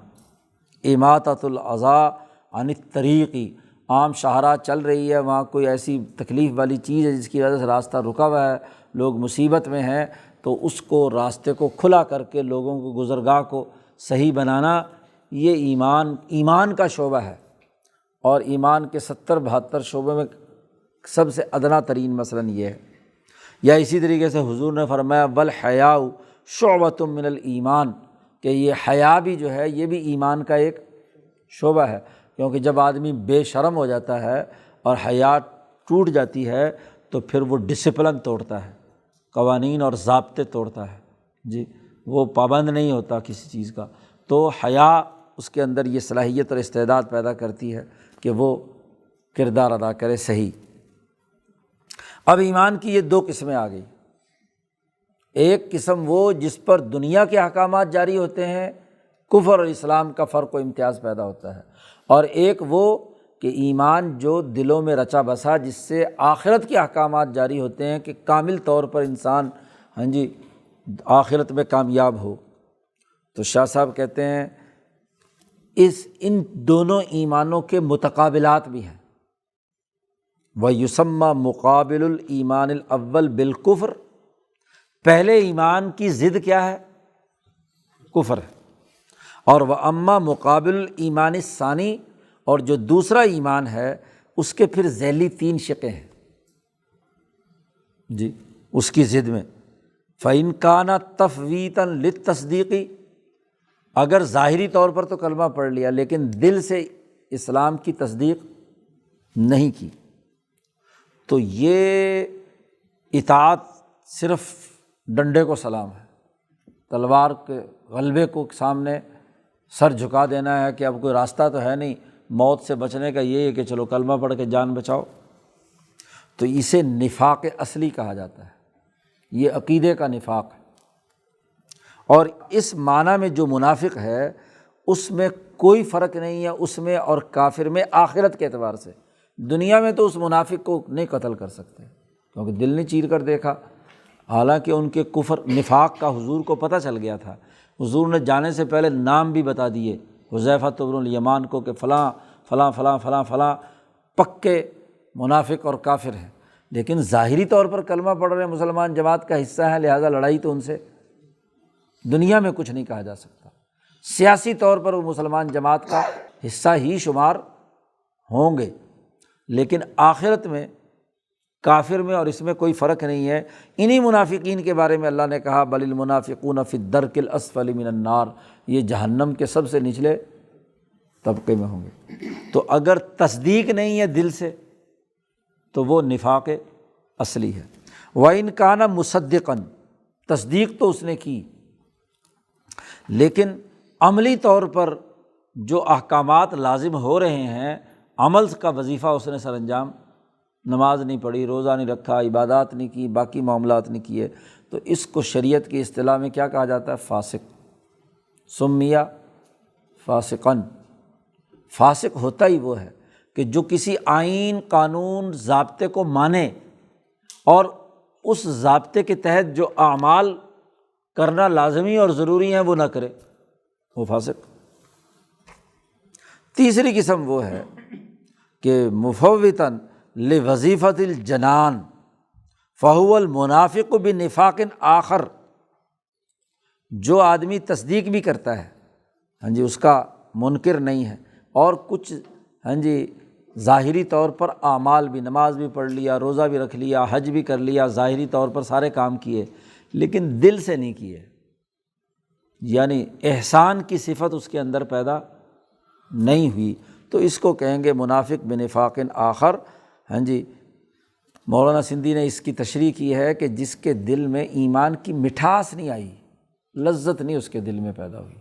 اماطۃ الاذی عن الطریق، عام شاہراہ چل رہی ہے، وہاں کوئی ایسی تکلیف والی چیز ہے جس کی وجہ سے راستہ رکا ہوا ہے، لوگ مصیبت میں ہیں، تو اس کو راستے کو کھلا کر کے لوگوں کو گزرگاہ کو صحیح بنانا، یہ ایمان کا شعبہ ہے۔ اور ایمان کے 70-72 شعبے میں سب سے ادنا ترین مثلاً یہ ہے۔ یا اسی طریقے سے حضور نے فرمایا والحیاء شعبۃ من الایمان، کہ یہ حیا بھی جو ہے یہ بھی ایمان کا ایک شعبہ ہے، کیونکہ جب آدمی بے شرم ہو جاتا ہے اور حیا ٹوٹ جاتی ہے تو پھر وہ ڈسپلن توڑتا ہے، قوانین اور ضابطے توڑتا ہے، جی وہ پابند نہیں ہوتا کسی چیز کا۔ تو حیا اس کے اندر یہ صلاحیت اور استعداد پیدا کرتی ہے کہ وہ کردار ادا کرے صحیح۔ اب ایمان کی یہ 2 قسمیں آ گئی، ایک قسم وہ جس پر دنیا کے احکامات جاری ہوتے ہیں، کفر اور اسلام کا فرق و امتیاز پیدا ہوتا ہے، اور ایک وہ کہ ایمان جو دلوں میں رچا بسا جس سے آخرت کے احکامات جاری ہوتے ہیں کہ کامل طور پر انسان آخرت میں کامیاب ہو۔ تو شاہ صاحب کہتے ہیں ان دونوں ایمانوں کے متقابلات بھی ہیں۔ وَيُسَمَّى مُقَابِلُ الْإِيمَانِ الْأَوَّلِ بِالْكُفْرِ، پہلے ایمان کی ضد کیا ہے؟ کفر ہے۔ اور وَأَمَّا مُقَابِلُ الْإِيمَانِ الثَّانِي، اور جو دوسرا ایمان ہے اس کے پھر ذیلی 3 شقیں ہیں جی اس کی ضد میں۔ فَإِنْ كَانَ تَفْوِيتًا لِلتَّصْدِيقِ، اگر ظاہری طور پر تو کلمہ پڑھ لیا لیکن دل سے اسلام کی تصدیق نہیں کی، تو یہ اطاعت صرف ڈنڈے کو سلام ہے، تلوار کے غلبے کو سامنے سر جھکا دینا ہے کہ اب کوئی راستہ تو ہے نہیں، موت سے بچنے کا یہ ہے کہ چلو کلمہ پڑھ کے جان بچاؤ۔ تو اسے نفاق اصلی کہا جاتا ہے، یہ عقیدے کا نفاق ہے۔ اور اس معنی میں جو منافق ہے اس میں کوئی فرق نہیں ہے اس میں اور کافر میں آخرت کے اعتبار سے۔ دنیا میں تو اس منافق کو نہیں قتل کر سکتے کیونکہ دل نے چیر کر دیکھا، حالانکہ ان کے کفر نفاق کا حضور کو پتہ چل گیا تھا، حضور نے جانے سے پہلے نام بھی بتا دیے حذیفہ بن الیمان کو کہ فلاں فلاں فلاں فلاں فلاں پکے منافق اور کافر ہیں، لیکن ظاہری طور پر کلمہ پڑھ رہے مسلمان جماعت کا حصہ ہیں، لہٰذا لڑائی تو ان سے دنیا میں کچھ نہیں کہا جا سکتا۔ سیاسی طور پر وہ مسلمان جماعت کا حصہ ہی شمار ہوں گے، لیکن آخرت میں کافر میں اور اس میں کوئی فرق نہیں ہے۔ انہی منافقین کے بارے میں اللہ نے کہا بل المنافقون فی الدرک الاسفل من النار، یہ جہنم کے سب سے نچلے طبقے میں ہوں گے۔ تو اگر تصدیق نہیں ہے دل سے تو وہ نفاق اصلی ہے۔ وَإِنْ كَانَ مُصَدِّقًا، تصدیق تو اس نے کی، لیکن عملی طور پر جو احکامات لازم ہو رہے ہیں، عمل کا وظیفہ اس نے سر انجام، نماز نہیں پڑھی، روزہ نہیں رکھا، عبادات نہیں کی، باقی معاملات نہیں کیے، تو اس کو شریعت کی اصطلاح میں کیا کہا جاتا ہے؟ فاسق۔ سمیہ فاسقاً، فاسق ہوتا ہی وہ ہے کہ جو کسی آئین، قانون، ضابطے کو مانے اور اس ضابطے کے تحت جو اعمال کرنا لازمی اور ضروری ہیں وہ نہ کرے، وہ فاسق۔ تیسری قسم وہ ہے کہ مفوتاً لوظیفۃ الجنان فہو المنافق بنفاق آخر، جو آدمی تصدیق بھی کرتا ہے، ہاں جی، اس کا منکر نہیں ہے، اور کچھ ہاں جی ظاہری طور پر اعمال بھی، نماز بھی پڑھ لیا، روزہ بھی رکھ لیا، حج بھی کر لیا، ظاہری طور پر سارے کام کیے، لیکن دل سے نہیں کیے، یعنی احسان کی صفت اس کے اندر پیدا نہیں ہوئی، تو اس کو کہیں گے منافق بنفاق آخر۔ ہاں جی، مولانا سندھی نے اس کی تشریح کی ہے کہ جس کے دل میں ایمان کی مٹھاس نہیں آئی، لذت نہیں اس کے دل میں پیدا ہوئی،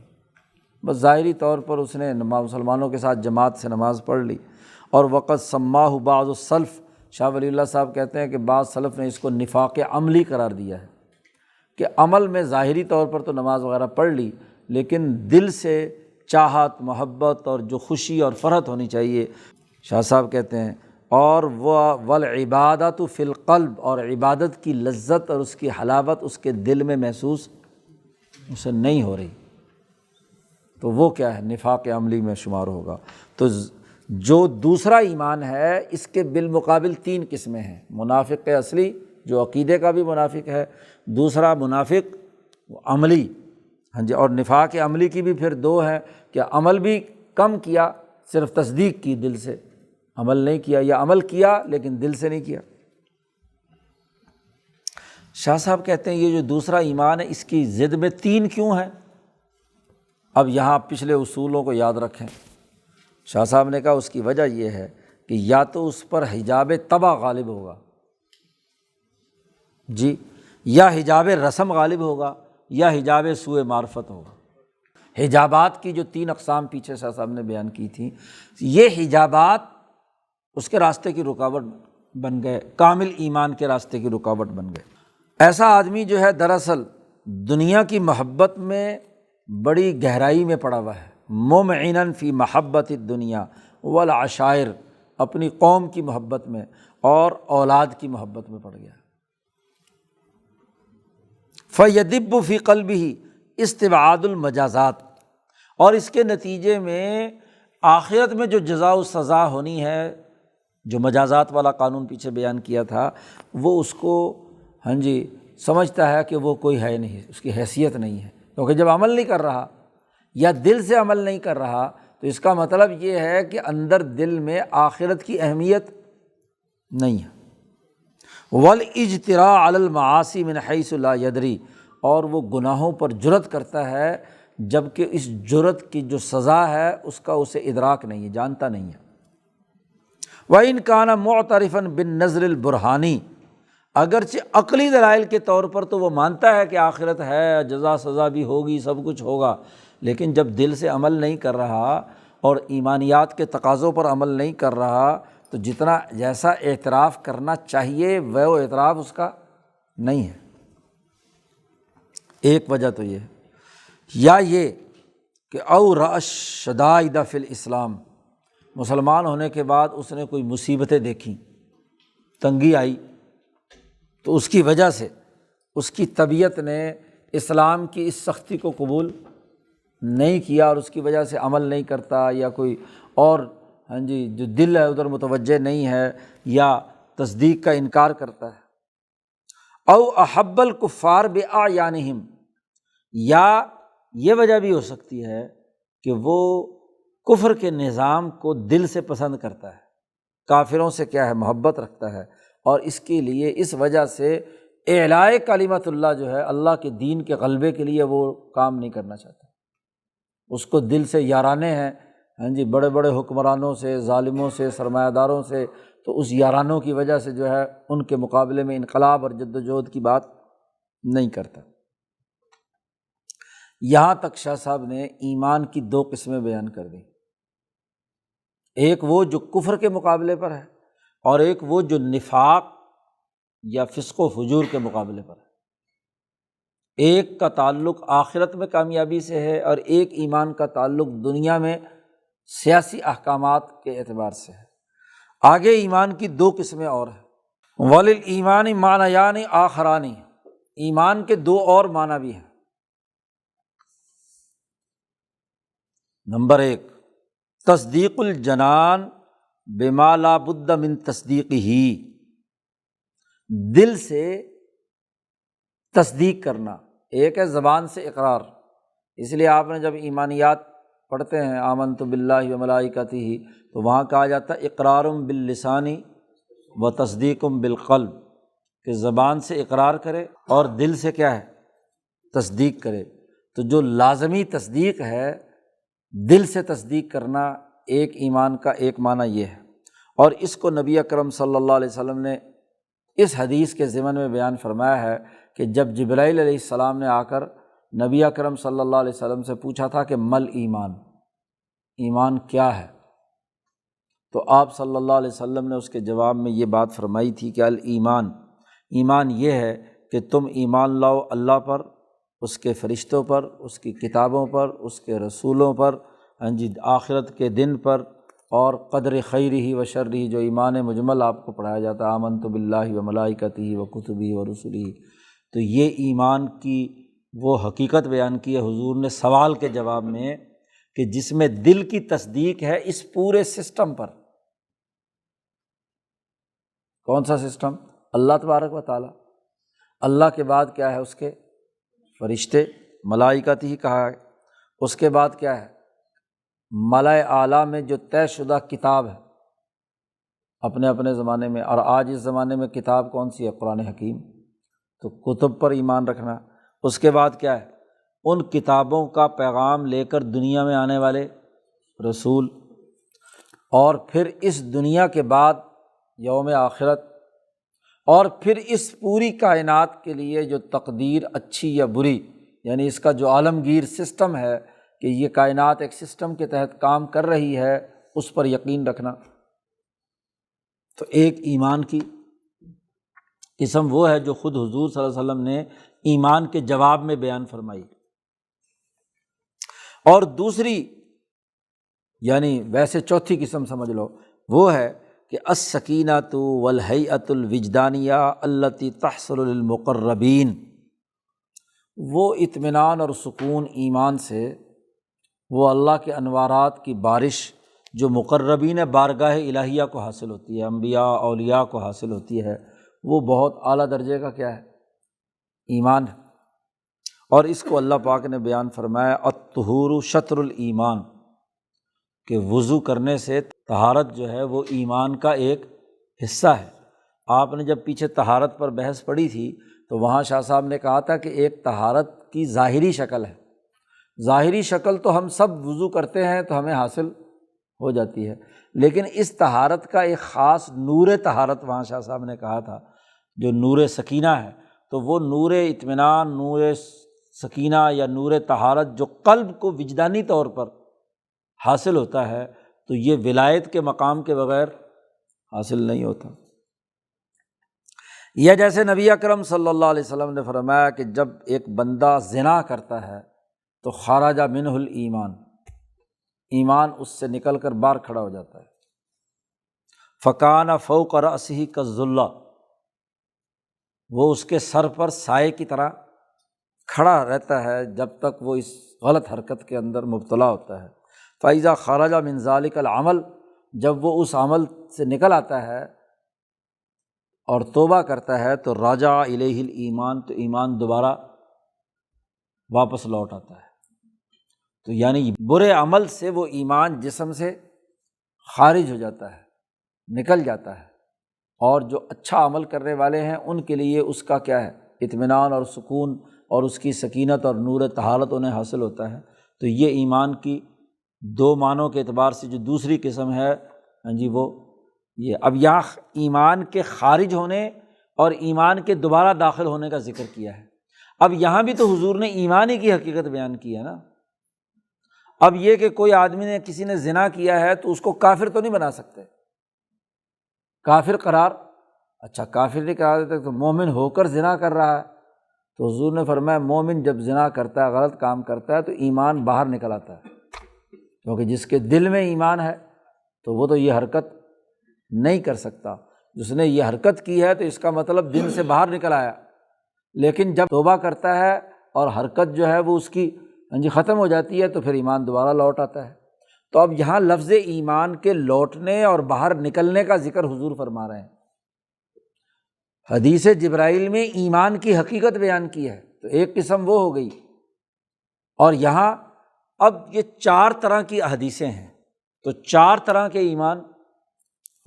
بس ظاہری طور پر اس نے مسلمانوں کے ساتھ جماعت سے نماز پڑھ لی، اور وقت سماہ بعض السلف، شاہ ولی اللہ صاحب کہتے ہیں کہ بعض سلف نے اس کو نفاق عملی قرار دیا ہے کہ عمل میں ظاہری طور پر تو نماز وغیرہ پڑھ لی، لیکن دل سے چاہت، محبت اور جو خوشی اور فرحت ہونی چاہیے، شاہ صاحب کہتے ہیں، اور وہ والعبادۃ فی القلب، اور عبادت کی لذت اور اس کی حلاوت اس کے دل میں محسوس اسے نہیں ہو رہی، تو وہ کیا ہے؟ نفاق عملی میں شمار ہوگا۔ تو جو دوسرا ایمان ہے اس کے بالمقابل تین قسمیں ہیں، منافق اصلی جو عقیدے کا بھی منافق ہے، دوسرا منافق عملی، ہاں جی، اور نفاق عملی کی بھی پھر دو ہیں کہ عمل بھی کم کیا، صرف تصدیق کی، دل سے عمل نہیں کیا، یا عمل کیا لیکن دل سے نہیں کیا۔ شاہ صاحب کہتے ہیں یہ جو دوسرا ایمان ہے اس کی ضد میں تین کیوں ہیں؟ اب یہاں پچھلے اصولوں کو یاد رکھیں۔ شاہ صاحب نے کہا اس کی وجہ یہ ہے کہ یا تو اس پر حجاب طبع غالب ہوگا، جی، یا حجاب رسم غالب ہوگا، یا حجاب سوء معرفت ہوگا۔ حجابات کی جو تین اقسام پیچھے شاہ صاحب نے بیان کی تھیں، یہ حجابات اس کے راستے کی رکاوٹ بن گئے، کامل ایمان کے راستے کی رکاوٹ بن گئے۔ ایسا آدمی جو ہے دراصل دنیا کی محبت میں بڑی گہرائی میں پڑا ہوا ہے، ممعناً فی محبت الدنیا والعشائر، اپنی قوم کی محبت میں اور اولاد کی محبت میں پڑ گیا۔ فیدب فی قلبہ استبعاد المجازات، اور اس کے نتیجے میں آخرت میں جو جزا و سزا ہونی ہے، جو مجازات والا قانون پیچھے بیان کیا تھا، وہ اس کو ہاں جی سمجھتا ہے کہ وہ کوئی ہے نہیں، اس کی حیثیت نہیں ہے، کیونکہ جب عمل نہیں کر رہا یا دل سے عمل نہیں کر رہا تو اس کا مطلب یہ ہے کہ اندر دل میں آخرت کی اہمیت نہیں ہے۔ والاجتراء علی المعاصی من حیث لا یدری، اور وہ گناہوں پر جرأت کرتا ہے جب کہ اس جرأت کی جو سزا ہے اس کا اسے ادراک نہیں ہے، جانتا نہیں ہے۔ وَإِنْ كَانَ مُعْتَرِفًا بِالنَّظْرِ الْبُرْہَانِ، اگرچہ عقلی دلائل کے طور پر تو وہ مانتا ہے کہ آخرت ہے، جزا سزا بھی ہوگی، سب کچھ ہوگا، لیکن جب دل سے عمل نہیں کر رہا اور ایمانیات کے تقاضوں پر عمل نہیں کر رہا تو جیسا اعتراف کرنا چاہیے وہ اعتراف اس کا نہیں ہے۔ ایک وجہ تو یہ ہے، یا یہ کہ او رأى الشدائد فی الاسلام، مسلمان ہونے کے بعد اس نے کوئی مصیبتیں دیکھیں، تنگی آئی، تو اس کی وجہ سے اس کی طبیعت نے اسلام کی اس سختی کو قبول نہیں کیا اور اس کی وجہ سے عمل نہیں کرتا، یا کوئی اور ہاں جی جو دل ہے ادھر متوجہ نہیں ہے، یا تصدیق کا انکار کرتا ہے۔ او احب الکفار باعیانہم، یا یہ وجہ بھی ہو سکتی ہے کہ وہ کفر کے نظام کو دل سے پسند کرتا ہے، کافروں سے کیا ہے محبت رکھتا ہے، اور اس کے لیے اس وجہ سے اعلاء کلمت اللہ جو ہے، اللہ کے دین کے غلبے کے لیے وہ کام نہیں کرنا چاہتا، اس کو دل سے یارانے ہیں، ہاں جی، بڑے بڑے حکمرانوں سے، ظالموں سے، سرمایہ داروں سے، تو اس یارانوں کی وجہ سے جو ہے ان کے مقابلے میں انقلاب اور جد و جہد کی بات نہیں کرتا۔ یہاں تک شاہ صاحب نے ایمان کی دو قسمیں بیان کر دیں، ایک وہ جو کفر کے مقابلے پر ہے، اور ایک وہ جو نفاق یا فسق و فجور کے مقابلے پر ہے۔ ایک کا تعلق آخرت میں کامیابی سے ہے، اور ایک ایمان کا تعلق دنیا میں سیاسی احکامات کے اعتبار سے ہے۔ آگے ایمان کی دو قسمیں اور ہیں۔ وَلِلْإِيمَانِ مَعْنَيَانِ آخَرَانِ، ایمان کے دو اور معنی بھی ہیں۔ نمبر ایک، تصدیق الجنان بما لا بد من تصدیقہ، دل سے تصدیق کرنا۔ ایک ہے زبان سے اقرار، اس لیے آپ نے جب ایمانیات پڑھتے ہیں آمنت باللہ وملائکتہ، تو وہاں کہا جاتا ہے اقرار باللسان و تصدیق بالقلب، کہ زبان سے اقرار کرے اور دل سے کیا ہے تصدیق کرے۔ تو جو لازمی تصدیق ہے، دل سے تصدیق کرنا، ایک ایمان کا ایک معنی یہ ہے۔ اور اس کو نبی اکرم صلی اللہ علیہ وسلم نے اس حدیث کے ضمن میں بیان فرمایا ہے کہ جب جبرائیل علیہ السلام نے آ کر نبی اکرم صلی اللہ علیہ وسلم سے پوچھا تھا کہ مل ایمان، ایمان کیا ہے، تو آپ صلی اللہ علیہ وسلم نے اس کے جواب میں یہ بات فرمائی تھی کہ الایمان، ایمان یہ ہے کہ تم ایمان لاؤ اللہ پر، اس کے فرشتوں پر، اس کی کتابوں پر، اس کے رسولوں پر، ہاں جی، آخرت کے دن پر، اور قدر خیرہ و شرہ، جو ایمان مجمل آپ کو پڑھایا جاتا ہے آمنت باللہ و ملائکتہ و کتبہ و رسلہ۔ تو یہ ایمان کی وہ حقیقت بیان کی ہے حضور نے سوال کے جواب میں، کہ جس میں دل کی تصدیق ہے اس پورے سسٹم پر۔ کون سا سسٹم؟ اللہ تبارک و تعالیٰ، اللہ کے بعد کیا ہے اس کے فرشتے، ملائکت ہی کہا ہے، اس کے بعد کیا ہے ملائے اعلیٰ میں جو طے شدہ کتاب ہے اپنے اپنے زمانے میں، اور آج اس زمانے میں کتاب کون سی ہے؟ قرآن حکیم۔ تو کتب پر ایمان رکھنا۔ اس کے بعد کیا ہے؟ ان کتابوں کا پیغام لے کر دنیا میں آنے والے رسول، اور پھر اس دنیا کے بعد یوم آخرت، اور پھر اس پوری کائنات کے لیے جو تقدیر اچھی یا بری، یعنی اس کا جو عالمگیر سسٹم ہے کہ یہ کائنات ایک سسٹم کے تحت کام کر رہی ہے، اس پر یقین رکھنا۔ تو ایک ایمان کی قسم وہ ہے جو خود حضور صلی اللہ علیہ وسلم نے ایمان کے جواب میں بیان فرمائی، اور دوسری یعنی ویسے چوتھی قسم سمجھ لو، وہ ہے کہ السکینۃ والہیئۃ الوجدانیہ التی تحصل للمقربین، وہ اطمینان اور سکون ایمان سے، وہ اللہ کے انوارات کی بارش جو مقربین بارگاہ الہیہ کو حاصل ہوتی ہے، انبیاء اولیاء کو حاصل ہوتی ہے، وہ بہت اعلیٰ درجے کا کیا ہے ایمان ہے۔ اور اس کو اللہ پاک نے بیان فرمایا الطہور شطر الایمان، کہ وضو کرنے سے طہارت جو ہے وہ ایمان کا ایک حصہ ہے۔ آپ نے جب پیچھے طہارت پر بحث پڑھی تھی تو وہاں شاہ صاحب نے کہا تھا کہ ایک طہارت کی ظاہری شکل ہے، ظاہری شکل تو ہم سب وضو کرتے ہیں تو ہمیں حاصل ہو جاتی ہے، لیکن اس طہارت کا ایک خاص نور طہارت وہاں شاہ صاحب نے کہا تھا جو نور سکینہ ہے، تو وہ نور اطمینان، نور سکینہ یا نور طہارت جو قلب کو وجدانی طور پر حاصل ہوتا ہے، تو یہ ولایت کے مقام کے بغیر حاصل نہیں ہوتا۔ یا جیسے نبی اکرم صلی اللہ علیہ وسلم نے فرمایا کہ جب ایک بندہ زنا کرتا ہے تو خرج منہ الایمان، ایمان اس سے نکل کر باہر کھڑا ہو جاتا ہے۔ فکان فوق رأسہ کالظلہ، وہ اس کے سر پر سائے کی طرح کھڑا رہتا ہے جب تک وہ اس غلط حرکت کے اندر مبتلا ہوتا ہے۔ فإذا خرج من ذلك العمل، جب وہ اس عمل سے نکل آتا ہے اور توبہ کرتا ہے تو راجع الیہ الایمان، تو ایمان دوبارہ واپس لوٹ آتا ہے۔ تو یعنی برے عمل سے وہ ایمان جسم سے خارج ہو جاتا ہے، نکل جاتا ہے، اور جو اچھا عمل کرنے والے ہیں ان کے لیے اس کا کیا ہے، اطمینان اور سکون اور اس کی سکینت اور نور طہارت انہیں حاصل ہوتا ہے۔ تو یہ ایمان کی دو معنوں کے اعتبار سے جو دوسری قسم ہے وہ یہ۔ اب یہاں ایمان کے خارج ہونے اور ایمان کے دوبارہ داخل ہونے کا ذکر کیا ہے۔ اب یہاں بھی تو حضور نے ایمان ہی کی حقیقت بیان کی ہے نا۔ اب یہ کہ کوئی آدمی نے کسی نے زنا کیا ہے تو اس کو کافر تو نہیں بنا سکتے، کافر قرار، اچھا کافر نہیں قرار دیتے تو مومن ہو کر زنا کر رہا ہے، تو حضور نے فرمایا مومن جب زنا کرتا ہے، غلط کام کرتا ہے، تو ایمان باہر نکل آتا ہے، کیونکہ جس کے دل میں ایمان ہے تو وہ تو یہ حرکت نہیں کر سکتا۔ جس نے یہ حرکت کی ہے تو اس کا مطلب دل سے باہر نکل آیا، لیکن جب توبہ کرتا ہے اور حرکت جو ہے وہ اس کی ختم ہو جاتی ہے تو پھر ایمان دوبارہ لوٹ آتا ہے۔ تو اب یہاں لفظ ایمان کے لوٹنے اور باہر نکلنے کا ذکر حضور فرما رہے ہیں۔ حدیث جبرائیل میں ایمان کی حقیقت بیان کی ہے تو ایک قسم وہ ہو گئی، اور یہاں اب یہ 4 طرح کی حدیثیں ہیں، تو 4 طرح کے ایمان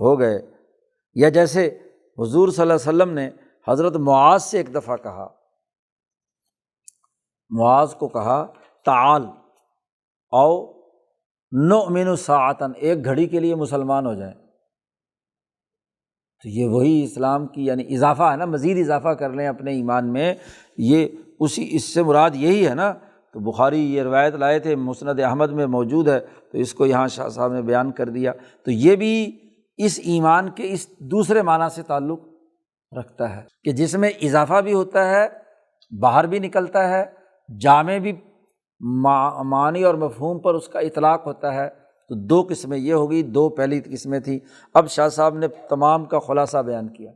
ہو گئے۔ یا جیسے حضور صلی اللہ علیہ وسلم نے حضرت معاذ سے ایک دفعہ کہا، معاذ کو کہا تعال او نؤمن ساعتاً، ایک گھڑی کے لیے مسلمان ہو جائیں۔ تو یہ وہی اسلام کی یعنی اضافہ ہے نا، مزید اضافہ کر لیں اپنے ایمان میں، یہ اسی اس سے مراد یہی ہے نا۔ تو بخاری یہ روایت لائے تھے، مسند احمد میں موجود ہے، تو اس کو یہاں شاہ صاحب نے بیان کر دیا۔ تو یہ بھی اس ایمان کے اس دوسرے معنی سے تعلق رکھتا ہے کہ جس میں اضافہ بھی ہوتا ہے، باہر بھی نکلتا ہے، جامع بھی معنی اور مفہوم پر اس کا اطلاق ہوتا ہے۔ تو 2 قسمیں یہ ہوگی، 2 پہلی قسمیں تھیں۔ اب شاہ صاحب نے تمام کا خلاصہ بیان کیا۔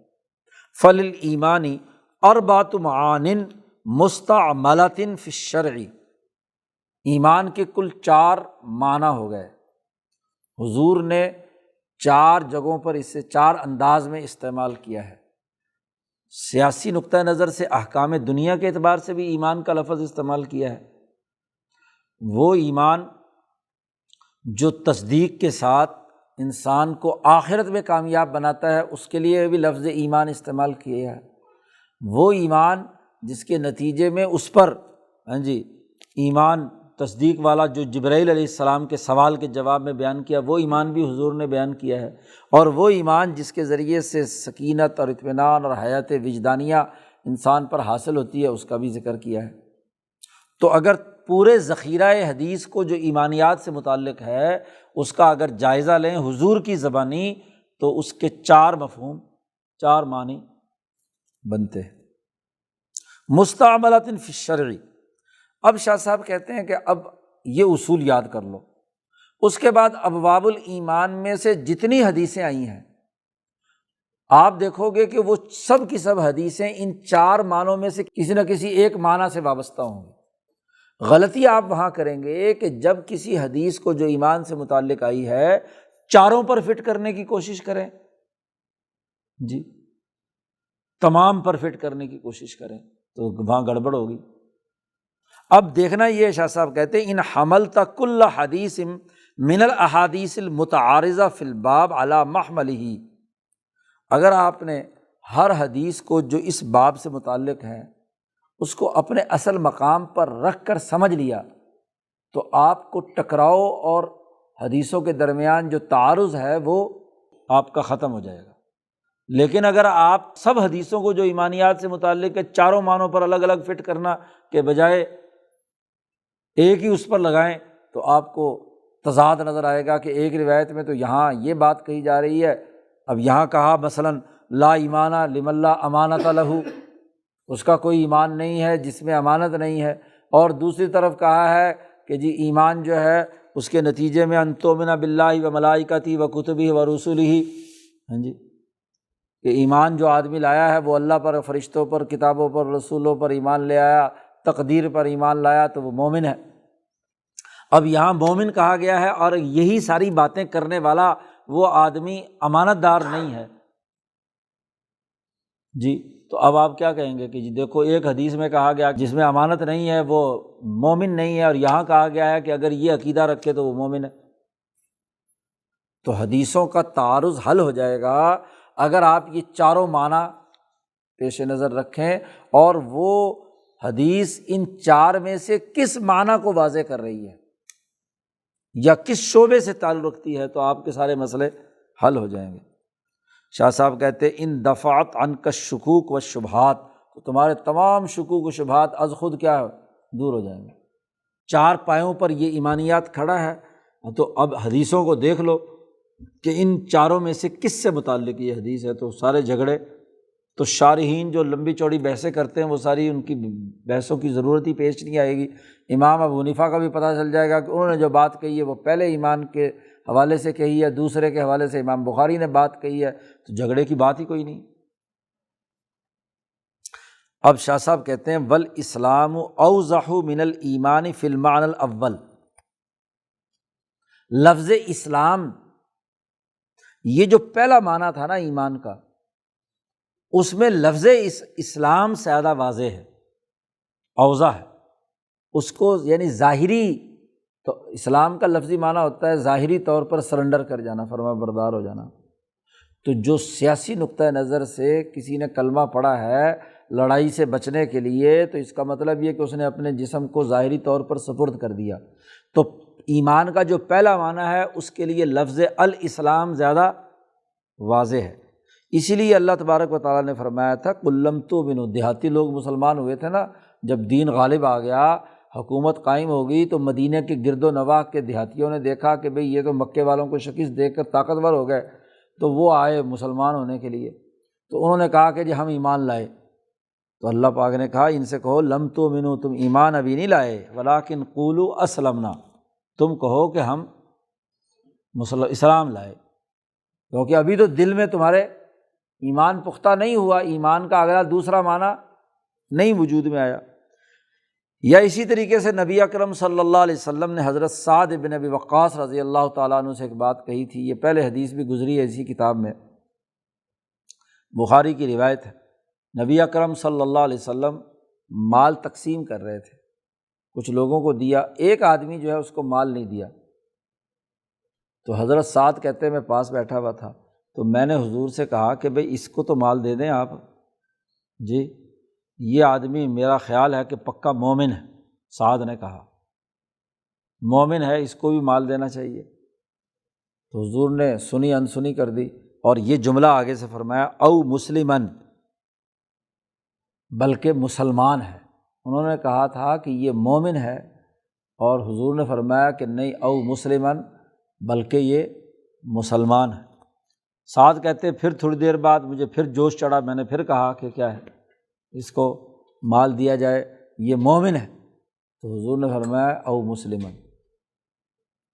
فَلِلْإِيمَانِ أَرْبَعَةُ مَعَانٍ مُسْتَعْمَلَةٍ فِي الشَّرْعِ، ایمان کے کل 4 معنی ہو گئے۔ حضور نے 4 جگہوں پر اسے 4 انداز میں استعمال کیا ہے۔ سیاسی نقطہ نظر سے احکام دنیا کے اعتبار سے بھی ایمان کا لفظ استعمال کیا ہے۔ وہ ایمان جو تصدیق کے ساتھ انسان کو آخرت میں کامیاب بناتا ہے، اس کے لیے بھی لفظ ایمان استعمال کیا ہے۔ وہ ایمان جس کے نتیجے میں اس پر ایمان تصدیق والا جو جبرائیل علیہ السلام کے سوال کے جواب میں بیان کیا، وہ ایمان بھی حضور نے بیان کیا ہے۔ اور وہ ایمان جس کے ذریعے سے سکینت اور اطمینان اور حیات وجدانیہ انسان پر حاصل ہوتی ہے، اس کا بھی ذکر کیا ہے۔ تو اگر پورے ذخیرہ حدیث کو جو ایمانیات سے متعلق ہے اس کا اگر جائزہ لیں حضور کی زبانی، تو اس کے 4 مفہوم، 4 معنی بنتے ہیں۔ مستعملۃ فی الشرع، اب شاہ صاحب کہتے ہیں کہ اب یہ اصول یاد کر لو۔ اس کے بعد ابواب الایمان میں سے جتنی حدیثیں آئی ہیں آپ دیکھو گے کہ وہ سب کی سب حدیثیں ان 4 معنوں میں سے کسی نہ کسی ایک معنی سے وابستہ ہوں گی۔ غلطی آپ وہاں کریں گے کہ جب کسی حدیث کو جو ایمان سے متعلق آئی ہے 4 پر فٹ کرنے کی کوشش کریں، تمام پر فٹ کرنے کی کوشش کریں تو وہاں گڑبڑ ہوگی۔ اب دیکھنا یہ شاہ صاحب کہتے ہیں ان حملت کل حدیث من الاحادیث المتعارضہ فی الباب علی محملہ، اگر آپ نے ہر حدیث کو جو اس باب سے متعلق ہے اس کو اپنے اصل مقام پر رکھ کر سمجھ لیا تو آپ کو ٹکراؤ اور حدیثوں کے درمیان جو تعارض ہے وہ آپ کا ختم ہو جائے گا۔ لیکن اگر آپ سب حدیثوں کو جو ایمانیات سے متعلق ہے 4 معنوں پر الگ الگ فٹ کرنا کے بجائے ایک ہی اس پر لگائیں تو آپ کو تضاد نظر آئے گا کہ ایک روایت میں تو یہاں یہ بات کہی جا رہی ہے، اب یہاں کہا مثلاً لا ایمان لمن لا امانۃ لہ، اس کا کوئی ایمان نہیں ہے جس میں امانت نہیں ہے، اور دوسری طرف کہا ہے کہ جی ایمان جو ہے اس کے نتیجے میں ان تؤمن باللہ و ملائکتہ و کتبہ و رسلہ، کہ ایمان جو آدمی لایا ہے وہ اللہ پر، فرشتوں پر، کتابوں پر، رسولوں پر ایمان لے آیا، تقدیر پر ایمان لایا تو وہ مومن ہے۔ اب یہاں مومن کہا گیا ہے اور یہی ساری باتیں کرنے والا وہ آدمی امانت دار نہیں ہے، تو اب آپ کیا کہیں گے کہ جی دیکھو ایک حدیث میں کہا گیا جس میں امانت نہیں ہے وہ مومن نہیں ہے، اور یہاں کہا گیا ہے کہ اگر یہ عقیدہ رکھے تو وہ مومن ہے۔ تو حدیثوں کا تعارض حل ہو جائے گا اگر آپ یہ چاروں معنی پیش نظر رکھیں، اور وہ حدیث ان چار میں سے کس معنی کو واضح کر رہی ہے یا کس شعبے سے تعلق رکھتی ہے، تو آپ کے سارے مسئلے حل ہو جائیں گے۔ شاہ صاحب کہتے ہیں ان دفعت عنک الشکوک والشبہات، تو تمہارے تمام شکوک و شبہات از خود کیا ہے، دور ہو جائیں گے۔ چار پایوں پر یہ ایمانیات کھڑا ہے، تو اب حدیثوں کو دیکھ لو کہ ان چاروں میں سے کس سے متعلق یہ حدیث ہے، تو سارے جھگڑے تو شارحین جو لمبی چوڑی بحثیں کرتے ہیں وہ ساری ان کی بحثوں کی ضرورت ہی پیش نہیں آئے گی۔ امام ابو حنیفہ کا بھی پتہ چل جائے گا کہ انہوں نے جو بات کہی ہے وہ پہلے ایمان کے حوالے سے کہی ہے، دوسرے کے حوالے سے امام بخاری نے بات کہی ہے، تو جھگڑے کی بات ہی کوئی نہیں۔ اب شاہ صاحب کہتے ہیں والاسلام اوضح من الایمان فی المعنی الاول، لفظ اسلام یہ جو پہلا معنی تھا نا ایمان کا، اس میں لفظ اسلام زیادہ واضح ہے، اوضح ہے اس کو، یعنی ظاہری، تو اسلام کا لفظی معنی ہوتا ہے ظاہری طور پر سرنڈر کر جانا، فرما بردار ہو جانا۔ تو جو سیاسی نقطہ نظر سے کسی نے کلمہ پڑھا ہے لڑائی سے بچنے کے لیے، تو اس کا مطلب یہ کہ اس نے اپنے جسم کو ظاہری طور پر سپرد کر دیا۔ تو ایمان کا جو پہلا معنی ہے اس کے لیے لفظ الاسلام زیادہ واضح ہے۔ اسی لیے اللہ تبارک و تعالیٰ نے فرمایا تھا قُل لَمْ تُؤْمِنُوا، دیہاتی لوگ مسلمان ہوئے تھے نا، جب دین غالب آ گیا، حکومت قائم ہو گئی، تو مدینہ کے گرد و نواح کے دیہاتیوں نے دیکھا کہ بھئی یہ تو مکے والوں کو شکست دیکھ کر طاقتور ہو گئے، تو وہ آئے مسلمان ہونے کے لیے، تو انہوں نے کہا کہ جی ہم ایمان لائے۔ تو اللہ پاک نے کہا ان سے کہو لم تؤمنوا، تم ایمان ابھی نہیں لائے، ولکن قولوا اسلمنا، تم کہو کہ ہم اسلام لائے، کیونکہ ابھی تو دل میں تمہارے ایمان پختہ نہیں ہوا، ایمان کا اگلا دوسرا معنی نہیں وجود میں آیا۔ یا اسی طریقے سے نبی اکرم صلی اللہ علیہ وسلم نے حضرت سعد بن ابی وقاص رضی اللہ تعالیٰ عنہ سے ایک بات کہی تھی، یہ پہلے حدیث بھی گزری ہے اسی کتاب میں، بخاری کی روایت ہے۔ نبی اکرم صلی اللہ علیہ وسلم مال تقسیم کر رہے تھے، کچھ لوگوں کو دیا، ایک آدمی جو ہے اس کو مال نہیں دیا، تو حضرت سعد کہتے ہیں میں پاس بیٹھا ہوا تھا، تو میں نے حضور سے کہا کہ بھئی اس کو تو مال دے دیں آپ، جی یہ آدمی میرا خیال ہے کہ پکا مومن ہے۔ سعد نے کہا مومن ہے، اس کو بھی مال دینا چاہیے۔ تو حضور نے سنی انسنی کر دی، اور یہ جملہ آگے سے فرمایا او مسلمن، بلکہ مسلمان ہے۔ انہوں نے کہا تھا کہ یہ مومن ہے، اور حضور نے فرمایا کہ نہیں او مسلمن، بلکہ یہ مسلمان ہے۔ سعد کہتے پھر تھوڑی دیر بعد مجھے پھر جوش چڑھا، میں نے پھر کہا کہ کیا ہے اس کو مال دیا جائے، یہ مومن ہے۔ تو حضور نے فرمایا او مسلمن۔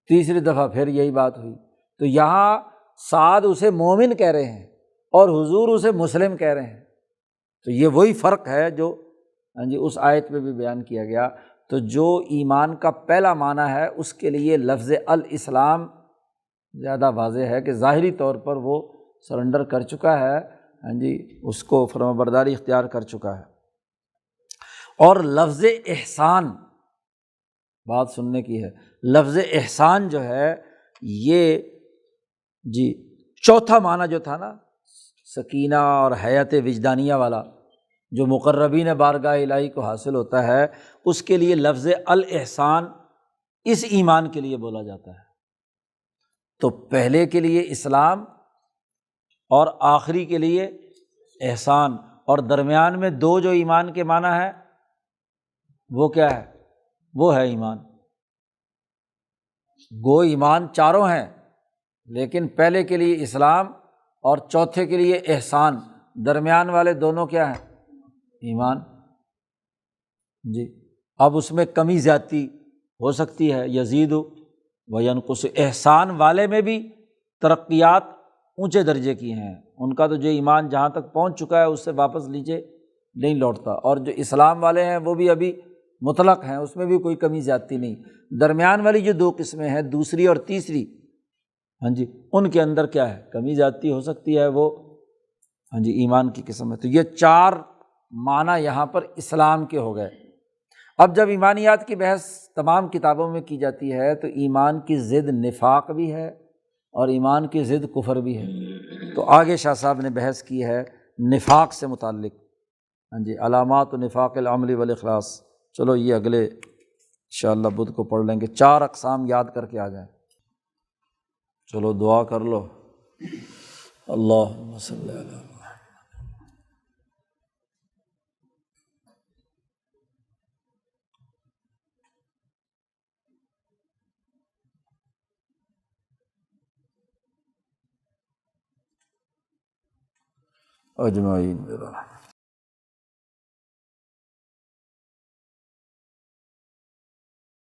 تیسری دفعہ پھر یہی بات ہوئی، تو یہاں سعد اسے مومن کہہ رہے ہیں اور حضور اسے مسلم کہہ رہے ہیں، تو یہ وہی فرق ہے جو اس آیت میں بھی بیان کیا گیا۔ تو جو ایمان کا پہلا معنی ہے اس کے لیے لفظ الاسلام زیادہ واضح ہے کہ ظاہری طور پر وہ سرنڈر کر چکا ہے، اس کو فرمانبرداری اختیار کر چکا ہے۔ اور لفظ احسان، بات سننے کی ہے، لفظ احسان جو ہے یہ چوتھا معنی جو تھا نا سکینہ اور حیات وجدانیہ والا، جو مقربین بارگاہ الہی کو حاصل ہوتا ہے، اس کے لیے لفظ الاحسان اس ایمان کے لیے بولا جاتا ہے۔ تو پہلے کے لیے اسلام اور آخری کے لیے احسان، اور درمیان میں دو جو ایمان کے معنی ہے وہ کیا ہے؟ وہ ہے ایمان۔ گو ایمان چاروں ہیں، لیکن پہلے کے لیے اسلام اور چوتھے کے لیے احسان، درمیان والے دونوں کیا ہیں؟ ایمان۔ اب اس میں کمی زیادتی ہو سکتی ہے، یزید و ینقص، احسان والے میں بھی ترقیات اونچے درجے کی ہیں، ان کا تو جو ایمان جہاں تک پہنچ چکا ہے اس سے واپس نیچے نہیں لوٹتا، اور جو اسلام والے ہیں وہ بھی ابھی مطلق ہیں، اس میں بھی کوئی کمی زیادتی نہیں۔ درمیان والی جو دو قسمیں ہیں، دوسری اور تیسری، ان کے اندر کیا ہے؟ کمی زیادتی ہو سکتی ہے، وہ ہاں جی، ایمان کی قسم ہے۔ تو یہ 4 معنی یہاں پر اسلام کے ہو گئے۔ اب جب ایمانیات کی بحث تمام کتابوں میں کی جاتی ہے تو ایمان کی ضد نفاق بھی ہے اور ایمان کی ضد کفر بھی ہے۔ تو آگے شاہ صاحب نے بحث کی ہے نفاق سے متعلق، ہاں جی، علامات نفاق العمل والاخلاص۔ چلو یہ اگلے انشاءاللہ بدھ کو پڑھ لیں گے، 4 اقسام یاد کر کے آ جائیں۔ چلو دعا کر لو۔ اللہم صلی علی اجمعین۔